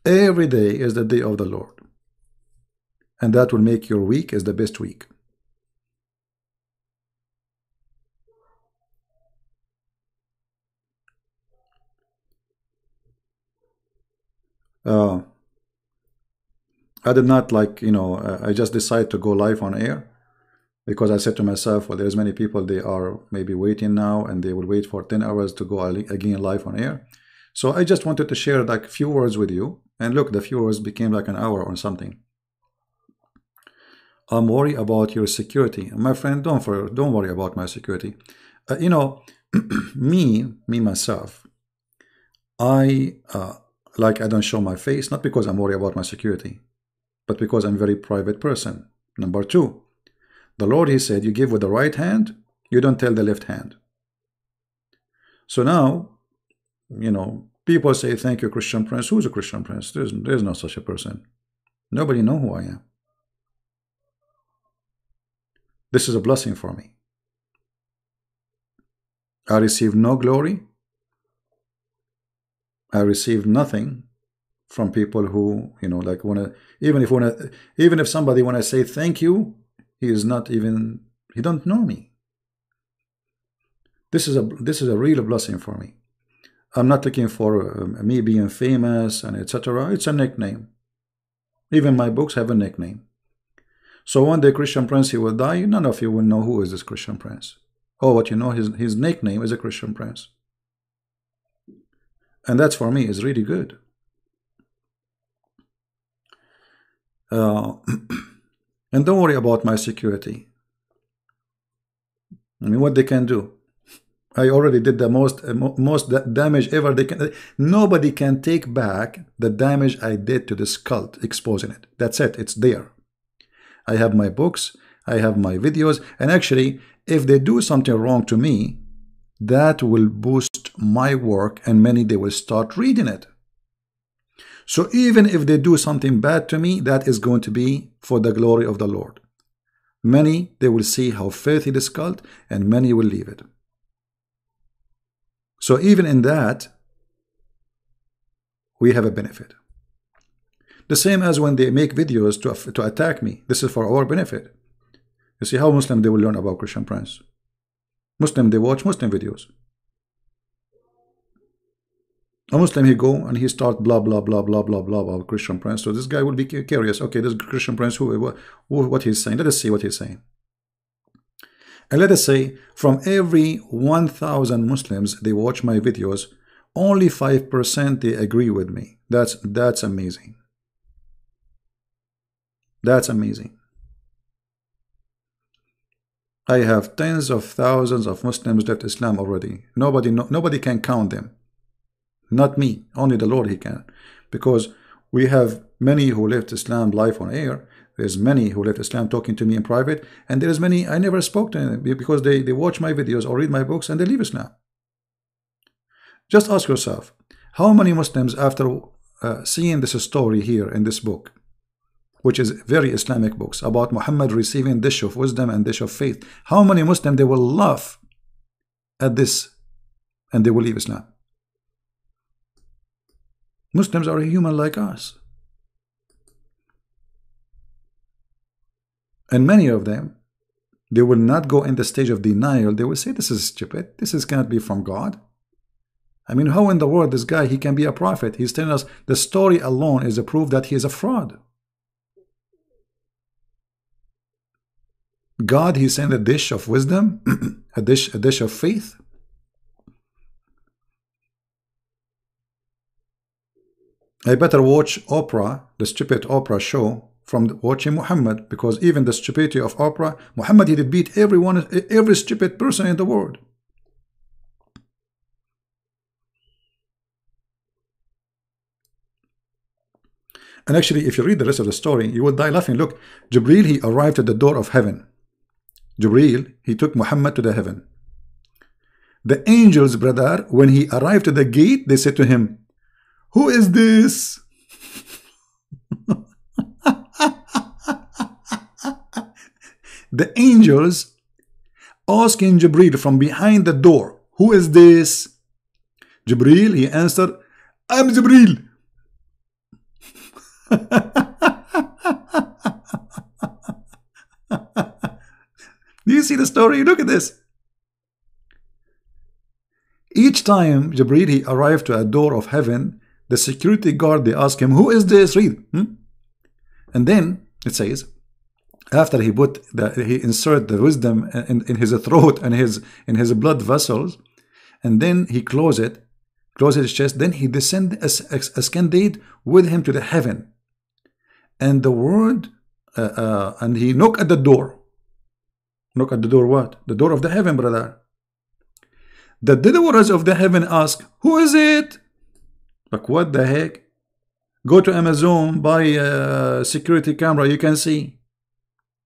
Every day is the day of the Lord. And that will make your week is the best week. I did not I just decided to go live on air, because I said to myself, well, there's many people, they are maybe waiting now, and they will wait for 10 hours to go again live on air. So I just wanted to share like a few words with you. And look, the few words became like an hour or something. I'm worried about your security. My friend, don't worry about my security. Myself, I don't show my face, not because I'm worried about my security, but because I'm a very private person. Number two, the Lord, He said, you give with the right hand, you don't tell the left hand. So now, people say, thank you, Christian Prince. Who's a Christian Prince? There's no such a person. Nobody knows who I am. This is a blessing for me. I receive no glory. I receive nothing from people who, you know, like even if somebody, when I say thank you, he is not even, he don't know me. This is a real blessing for me. I'm not looking for me being famous and etc. It's a nickname. Even my books have a nickname. So one day Christian Prince, he will die. None of you will know who is this Christian Prince. Oh, what you know, his nickname is a Christian Prince. And that's, for me, is really good. And don't worry about my security. I mean, what they can do. I already did the most damage ever. Nobody can take back the damage I did to this cult, exposing it. That's it. It's there. I have my books. I have my videos. And actually, if they do something wrong to me, that will boost my work, and many, they will start reading it. So even if they do something bad to me, that is going to be for the glory of the Lord. Many, they will see how filthy this cult, and many will leave it. So even in that, we have a benefit. The same as when they make videos to attack me. This is for our benefit. You see how Muslim, they will learn about Christian Prince. Muslim, they watch Muslim videos. A Muslim, he go and he start blah blah blah blah blah blah about Christian Prince. So this guy will be curious. Okay, this Christian Prince, what he's saying. Let us see what he's saying. And let us say, from every 1,000 Muslims, they watch my videos, only 5% they agree with me. That's amazing. That's amazing. I have tens of thousands of Muslims left Islam already. Nobody can count them. Not me, only the Lord, he can. Because we have many who left Islam live on air. There's many who left Islam talking to me in private. And there's many I never spoke to them because they watch my videos or read my books and they leave Islam. Just ask yourself, how many Muslims, after seeing this story here in this book, which is very Islamic books, about Muhammad receiving dish of wisdom and dish of faith, how many Muslims, they will laugh at this and they will leave Islam? Muslims are a human like us. And many of them, they will not go in the stage of denial. They will say, this is stupid. This cannot be from God. I mean, how in the world this guy, he can be a prophet? He's telling us the story alone is a proof that he is a fraud. God, he sent a dish of wisdom, a dish of faith. I better watch Oprah, the stupid Oprah show, from watching Muhammad, because even the stupidity of Oprah, Muhammad, he did beat every stupid person in the world. And actually, if you read the rest of the story, you will die laughing. Look, Jibril, he arrived at the door of heaven. Jibril, he took Muhammad to the heaven. The angels, brother, when he arrived at the gate, they said to him, who is this? The angels asking Jibril from behind the door, who is this? Jibril, he answered, I'm Jibril. Do you see the story? Look at this. Each time Jibril, he arrived to a door of heaven, the security guard, they ask him, who is this? Read. And then it says, after he insert the wisdom in his throat and in his blood vessels, and then he closes his chest, then he descend ascended with him to the heaven. And the word, and he knock at the door. Knock at the door what? The door of the heaven, brother. The deliverers of the heaven ask, who is it? Like, what the heck? Go to Amazon, buy a security camera, you can see.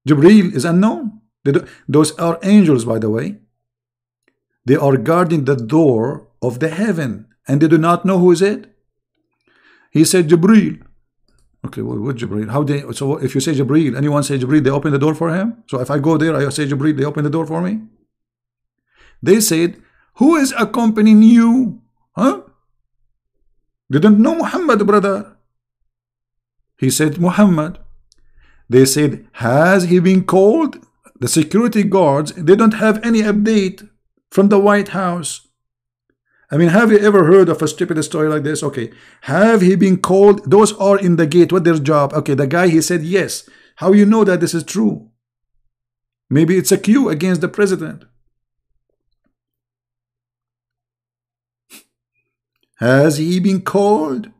Jibril is unknown. Those are angels, by the way. They are guarding the door of the heaven, and they do not know who is it. He said, Jibril. Okay, well, with Jibril, how they? So if you say Jibril, anyone say Jibril, they open the door for him. So if I go there, I say Jibril, they open the door for me. They said, who is accompanying you? Huh? They didn't know Muhammad, brother. He said Muhammad. They said, has he been called? The security guards, they don't have any update from the White House. I mean, have you ever heard of a stupid story like this? Okay, have he been called? Those are in the gate. What their job? Okay, the guy, he said yes. How you know that this is true? Maybe it's a cue against the president. Has he been called?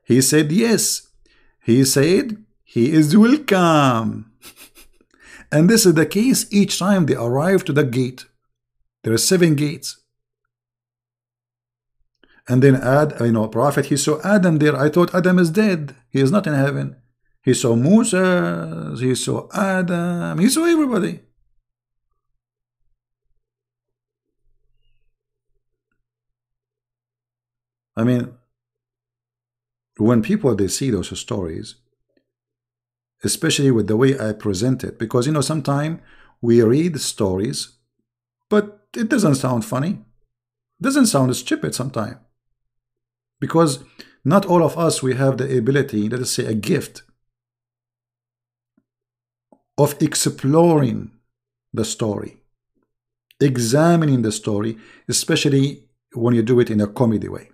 He said yes. He said he is welcome. And this is the case each time they arrive to the gate. There are 7 gates. And then Prophet, he saw Adam there. I thought Adam is dead. He is not in heaven. He saw Moses. He saw Adam. He saw everybody. I mean, when people, they see those stories, especially with the way I present it, because sometimes we read stories, but it doesn't sound funny. It doesn't sound stupid sometimes. Because not all of us, we have the ability, let us say a gift, of exploring the story, examining the story, especially when you do it in a comedy way.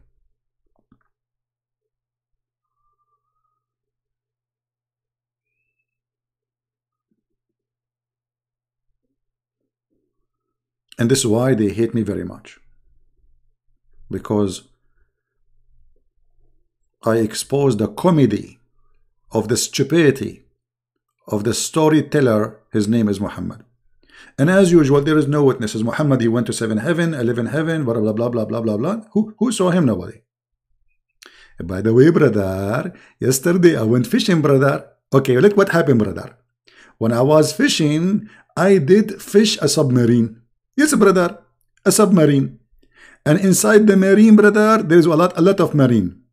And this is why they hate me very much. Because I expose the comedy of the stupidity of the storyteller. His name is Muhammad. And as usual, there is no witnesses. Muhammad, he went to 7 heaven, 11 heaven, blah, blah, blah, blah, blah, blah, blah. Who saw him? Nobody. By the way, brother, yesterday I went fishing, brother. Okay, look what happened, brother. When I was fishing, I did fish a submarine. Yes, brother, a submarine. And inside the marine, brother, there is a lot of marine.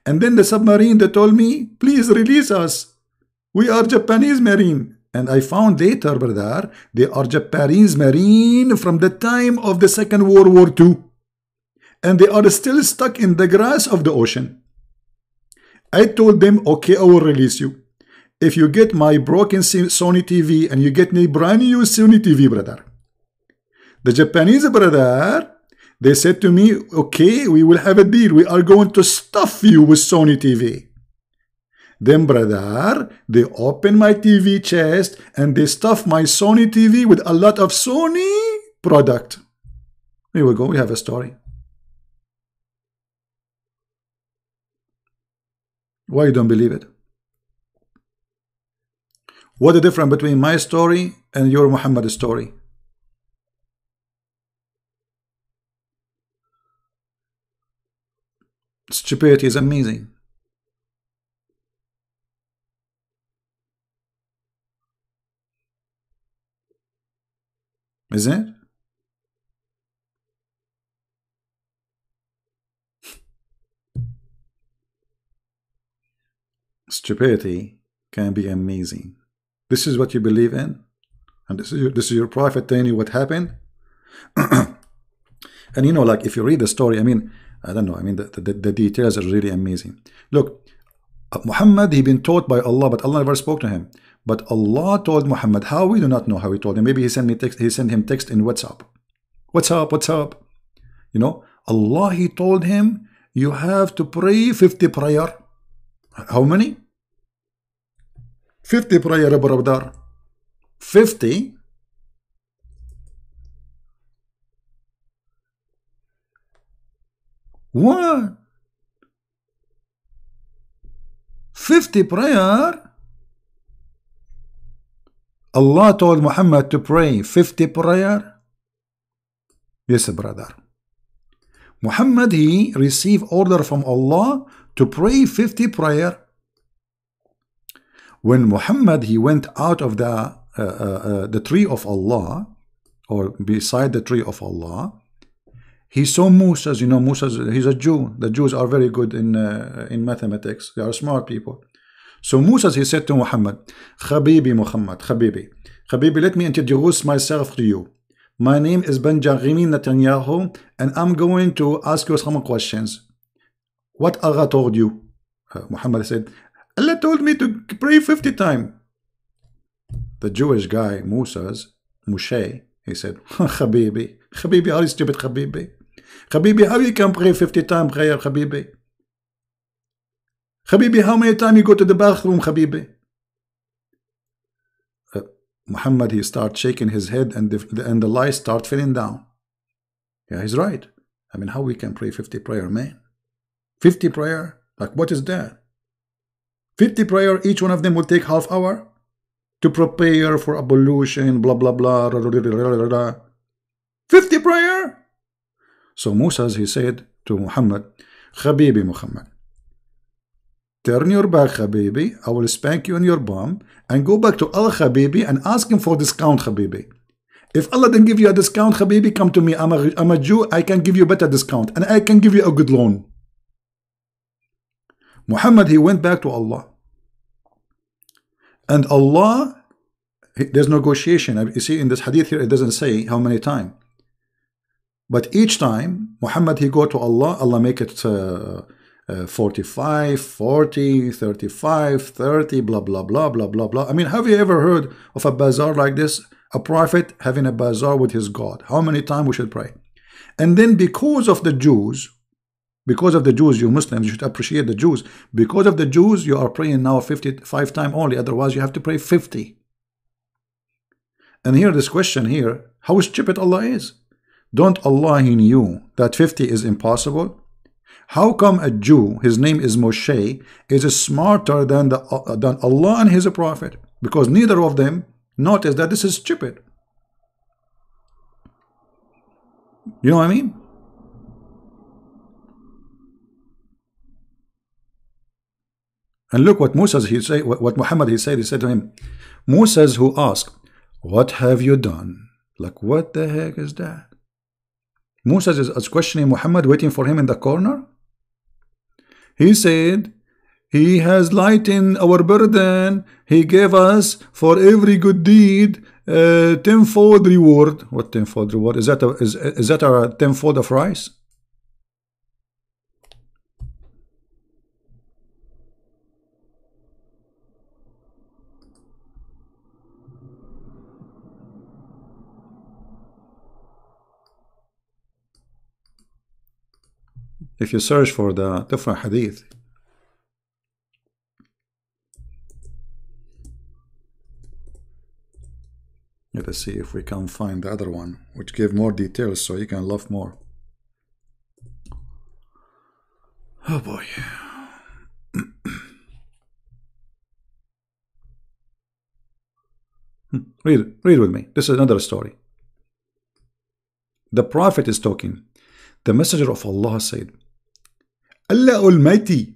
And then the submarine, they told me, please release us. We are Japanese marine. And I found later, brother, they are Japanese marine from the time of the Second World War II. And they are still stuck in the grass of the ocean. I told them, okay, I will release you. If you get my broken Sony TV and you get me brand new Sony TV, brother. The Japanese, brother, they said to me, okay, we will have a deal. We are going to stuff you with Sony TV. Then, brother, they open my TV chest and they stuff my Sony TV with a lot of Sony product. Here we go. We have a story. Why you don't believe it? What the difference between my story and your Muhammad story? Stupidity is amazing. Isn't it? Stupidity can be amazing. This is what you believe in, and this is your prophet telling you what happened. And like if you read the story, I mean, I don't know. I mean, the details are really amazing. Look, Muhammad, he been taught by Allah, but Allah never spoke to him. But Allah told Muhammad. How? We do not know how he told him. Maybe he sent me text. He sent him text in WhatsApp. What's up? What's up? Allah, he told him, you have to pray 50 prayer. How many? 50 prayer, brother. 50. What? 50 prayer? Allah told Muhammad to pray 50 prayer? Yes, brother. Muhammad, he received order from Allah to pray 50 prayer. When Muhammad, he went out of the tree of Allah, or beside the tree of Allah, he saw Moses. Moses, he's a Jew. The Jews are very good in mathematics. They are smart people. So Musa, he said to Muhammad, Habibi Muhammad, Habibi, let me introduce myself to you. My name is Benjamin Netanyahu, and I'm going to ask you some questions. What Allah told you? Muhammad said, Allah told me to pray 50 times. The Jewish guy, Moshe, he said, Habibi, are you stupid, Habibi? Habibi, how you can pray 50 times prayer, Habibi? Habibi, how many times you go to the bathroom, Habibi? Muhammad, he started shaking his head, and the lights start falling down. Yeah, he's right. I mean, how we can pray 50 prayer, man? 50 prayer? Like, what is that? 50 prayer, each one of them will take half hour to prepare for ablution, blah, blah, blah, 50 prayer? So Musa, he said to Muhammad, Habibi Muhammad, turn your back, Habibi. I will spank you on your bum and go back to Al Habibi and ask him for discount, Habibi. If Allah didn't give you a discount, Habibi, come to me. I'm a Jew. I can give you better discount and I can give you a good loan. Muhammad, he went back to Allah. And Allah, there's negotiation. You see, in this hadith here, it doesn't say how many times. But each time, Muhammad, he go to Allah. Allah make it 45, 40, 35, 30, blah, blah, blah, blah, blah, blah. I mean, have you ever heard of a bazaar like this? A prophet having a bazaar with his God. How many times we should pray? And then because of the Jews, you Muslims, you should appreciate the Jews. Because of the Jews, you are praying now 55 times only. Otherwise, you have to pray 50. And here, this question here, how stupid Allah is. Don't Allah, he knew that 50 is impossible? How come a Jew, his name is Moshe, is smarter than Allah and his prophet? Because neither of them noticed that this is stupid. You know what I mean? And look what what Muhammad he said to him. Moses, who asked, what have you done? Like, what the heck is that? Moses is questioning Muhammad, waiting for him in the corner. He said, he has lightened our burden. He gave us for every good deed tenfold reward. What tenfold reward? Is that a tenfold of rice? If you search for the different hadith, let us see if we can find the other one which give more details so you can love more. Oh boy. Read with me. This is another story. The prophet is talking. The messenger of Allah said, Allah Almighty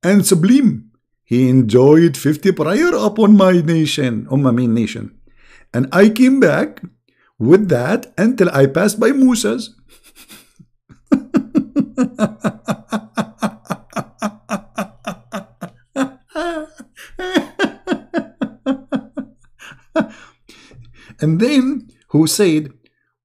and Sublime, He enjoyed 50 prayer upon my nation, nation. And I came back with that until I passed by Moses. And then who said,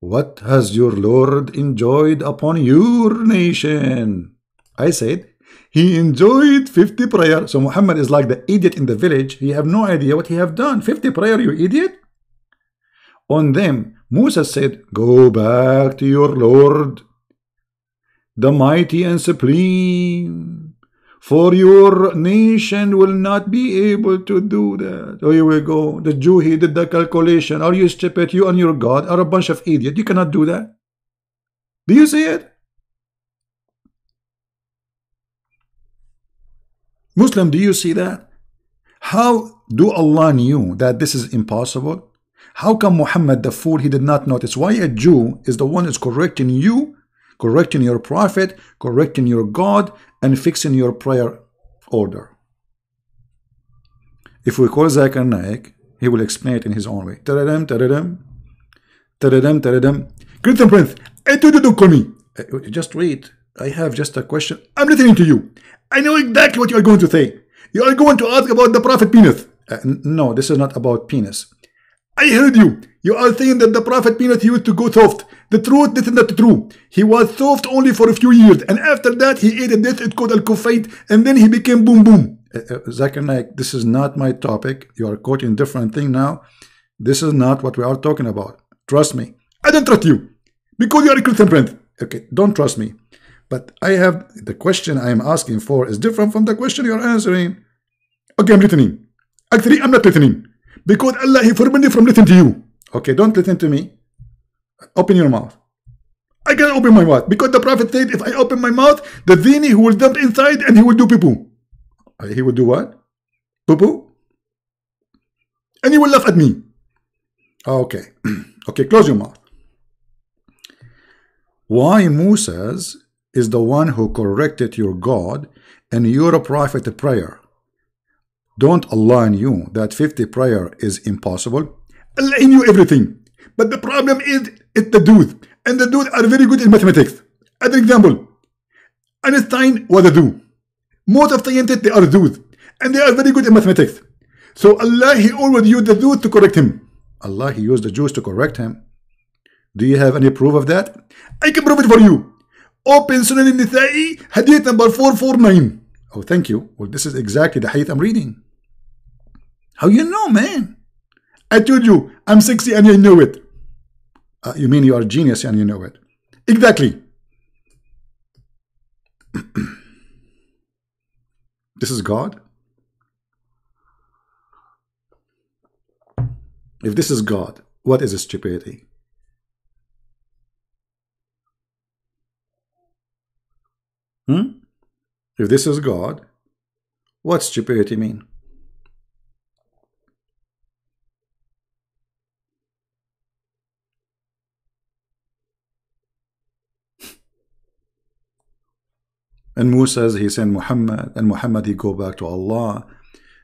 what has your Lord enjoyed upon your nation? I said, he enjoyed 50 prayer. So Muhammad is like the idiot in the village. He have no idea what he have done. 50 prayer, you idiot. On them, Moses said, go back to your Lord, the mighty and supreme, for your nation will not be able to do that. Oh, here we go. The Jew, he did the calculation. Are you stupid? You and your God are a bunch of idiots. You cannot do that. Do you see it? Muslim, do you see that? How do Allah knew that this is impossible? How come Muhammad the fool, he did not notice? Why a Jew is the one who is correcting you, correcting your prophet, correcting your God, and fixing your prayer order? If we call Zakir Naik, he will explain it in his own way. Taradam, taradam, taradam, taradam. Christian Prince, don't call me. Just wait. I have just a question. I'm listening to you. I know exactly what you are going to say. You are going to ask about the Prophet penis. No, this is not about penis. I heard you. You are saying that the Prophet penis used to go soft. The truth, this is not true. He was soft only for a few years, and after that he ate a dish, it's called al-kufayt, and then he became boom boom. Zakir Naik, this is not my topic. You are quoting different thing now. This is not what we are talking about. Trust me. I don't trust you because you are a Christian friend. Okay, don't trust me. But I have the question I am asking for is different from the question you are answering. Okay, I'm listening. Actually, I'm not listening because Allah, He forbid me from listening to you. Okay, don't listen to me. Open your mouth. I can't open my mouth because the Prophet said if I open my mouth, the zini who will jump inside and he will do poo-poo. He will do what? Poo-poo? And he will laugh at me. Okay. Okay, close your mouth. Why Moses is the one who corrected your God and your prophet prayer? Don't Allah knew that 50 prayer is impossible? Allah knew everything. But the problem is it's the dudes. And the dudes are very good in mathematics. As an example, Einstein was a dude. Most of scientists, they are dudes. And they are very good in mathematics. So Allah, He always used the Jews to correct him. Allah, He used the Jews to correct him. Do you have any proof of that? I can prove it for you. Open Sunan al-Nisa'i, hadith number 449. Oh, thank you. Well, this is exactly the hadith I'm reading. How you know, man? I told you, I'm 60 and I know it. You mean you are a genius and you know it. Exactly. This is God? If this is God, what is stupidity? If this is God, what's stupidity mean? And Musa, he sent Muhammad, and Muhammad, he go back to Allah,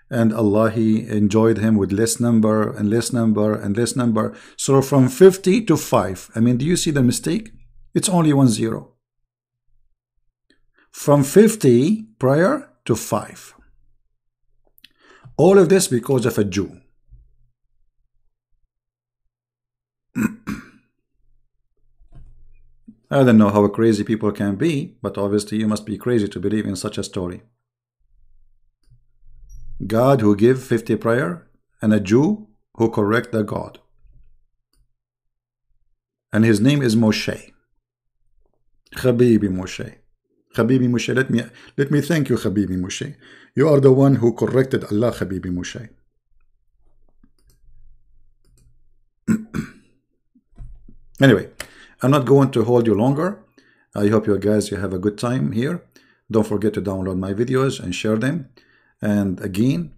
and Allah, He enjoyed him with less number and less number and less number. So from 50 to 5. I mean, do you see the mistake? It's only 1 0. From 50 prayer to 5. All of this because of a Jew. I don't know how crazy people can be, but obviously you must be crazy to believe in such a story. God who give 50 prayer and a Jew who correct the God. And his name is Moshe. Habibi Moshe. Habibi Moshe, let me thank you, Habibi Moshe. You are the one who corrected Allah, Habibi Moshe. Anyway, I'm not going to hold you longer. I hope you guys have a good time here. Don't forget to download my videos and share them. And again,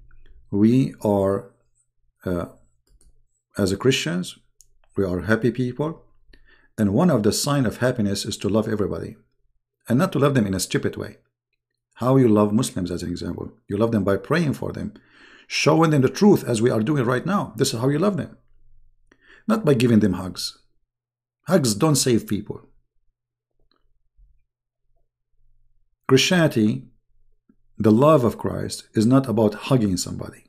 we are, as a Christians, we are happy people. And one of the signs of happiness is to love everybody. And not to love them in a stupid way. How you love Muslims, as an example. You love them by praying for them. Showing them the truth as we are doing right now. This is how you love them. Not by giving them hugs. Hugs don't save people. Christianity, the love of Christ, is not about hugging somebody.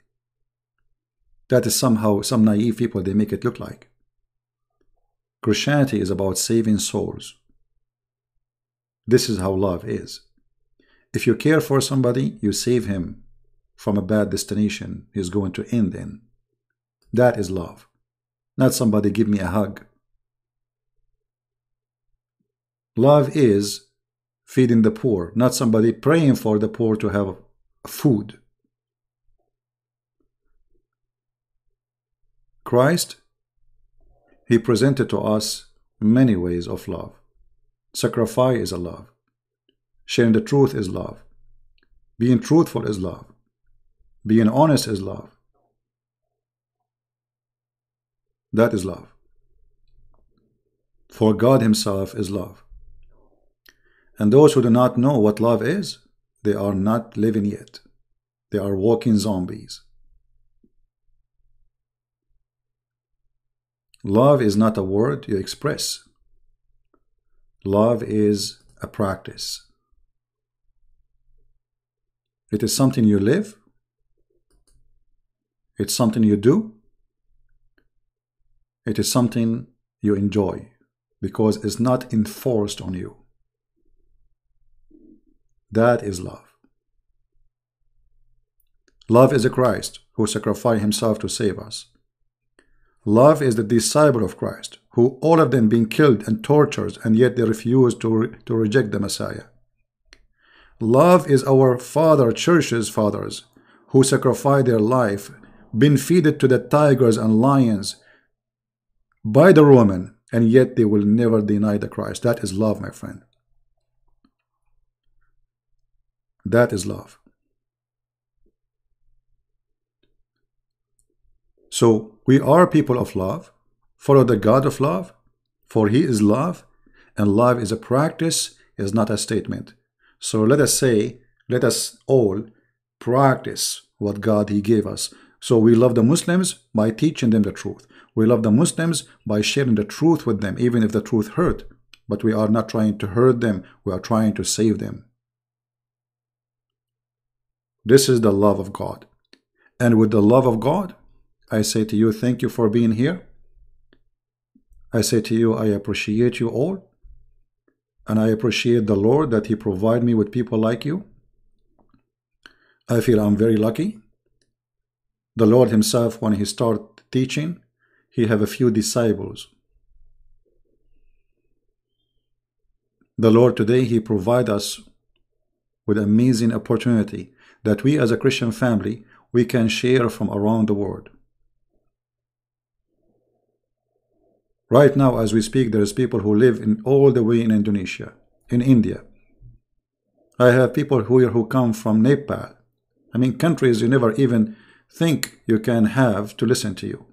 That is somehow some naive people, they make it look like. Christianity is about saving souls. This is how love is. If you care for somebody, you save him from a bad destination he's going to end in. That is love. Not somebody give me a hug. Love is feeding the poor, not somebody praying for the poor to have food. Christ, He presented to us many ways of love. Sacrifice is a love. Sharing the truth is love. Being truthful is love. Being honest is love. That is love. For God Himself is love. And those who do not know what love is, they are not living yet. They are walking zombies. Love is not a word you express. Love is a practice. It is something you live It's something you do. It is something you enjoy because it's not enforced on you. That is love. Love is a Christ who sacrificed himself to save us. Love is the disciple of Christ, who all of them being killed and tortured, and yet they refuse to reject the Messiah. Love is our church's fathers, who sacrificed their life, been fed to the tigers and lions by the Roman, and yet they will never deny the Christ. That is love, my friend. That is love. So we are people of love. Follow the God of love, for he is love, and love is a practice, is not a statement. So let us all practice what God he gave us. So we love the Muslims by teaching them the truth. We love the Muslims by sharing the truth with them, even if the truth hurt. But we are not trying to hurt them. We are trying to save them. This is the love of God. And with the love of God, I say to you, thank you for being here. I say to you, I appreciate you all. And I appreciate the Lord that he provided me with people like you. I feel I'm very lucky. The Lord himself, when he started teaching, he have a few disciples. The Lord today, he provide us with amazing opportunity that we as a Christian family, we can share from around the world. Right now, as we speak, there's people who live in all the way in Indonesia, in India. I have people who come from Nepal. I mean, countries you never even think you can have to listen to you.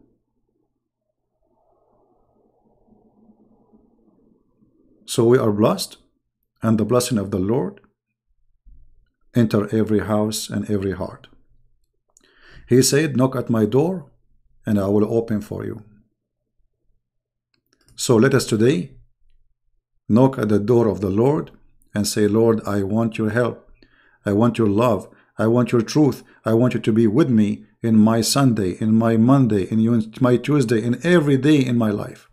So we are blessed, and the blessing of the Lord enter every house and every heart. He said, knock at my door, and I will open for you. So let us today knock at the door of the Lord and say, Lord, I want your help. I want your love. I want your truth. I want you to be with me in my Sunday, in my Monday, in my Tuesday, in every day in my life.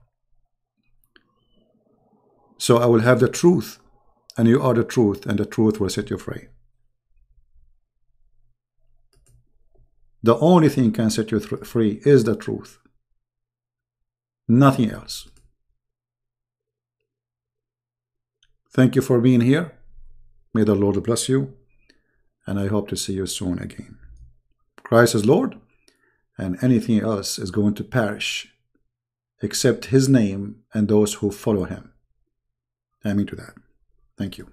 So I will have the truth, and you are the truth, and the truth will set you free. The only thing can set you free is the truth. Nothing else. Thank you for being here. May the Lord bless you, and I hope to see you soon again. Christ is Lord, and anything else is going to perish except his name and those who follow him. Amen to that. Thank you.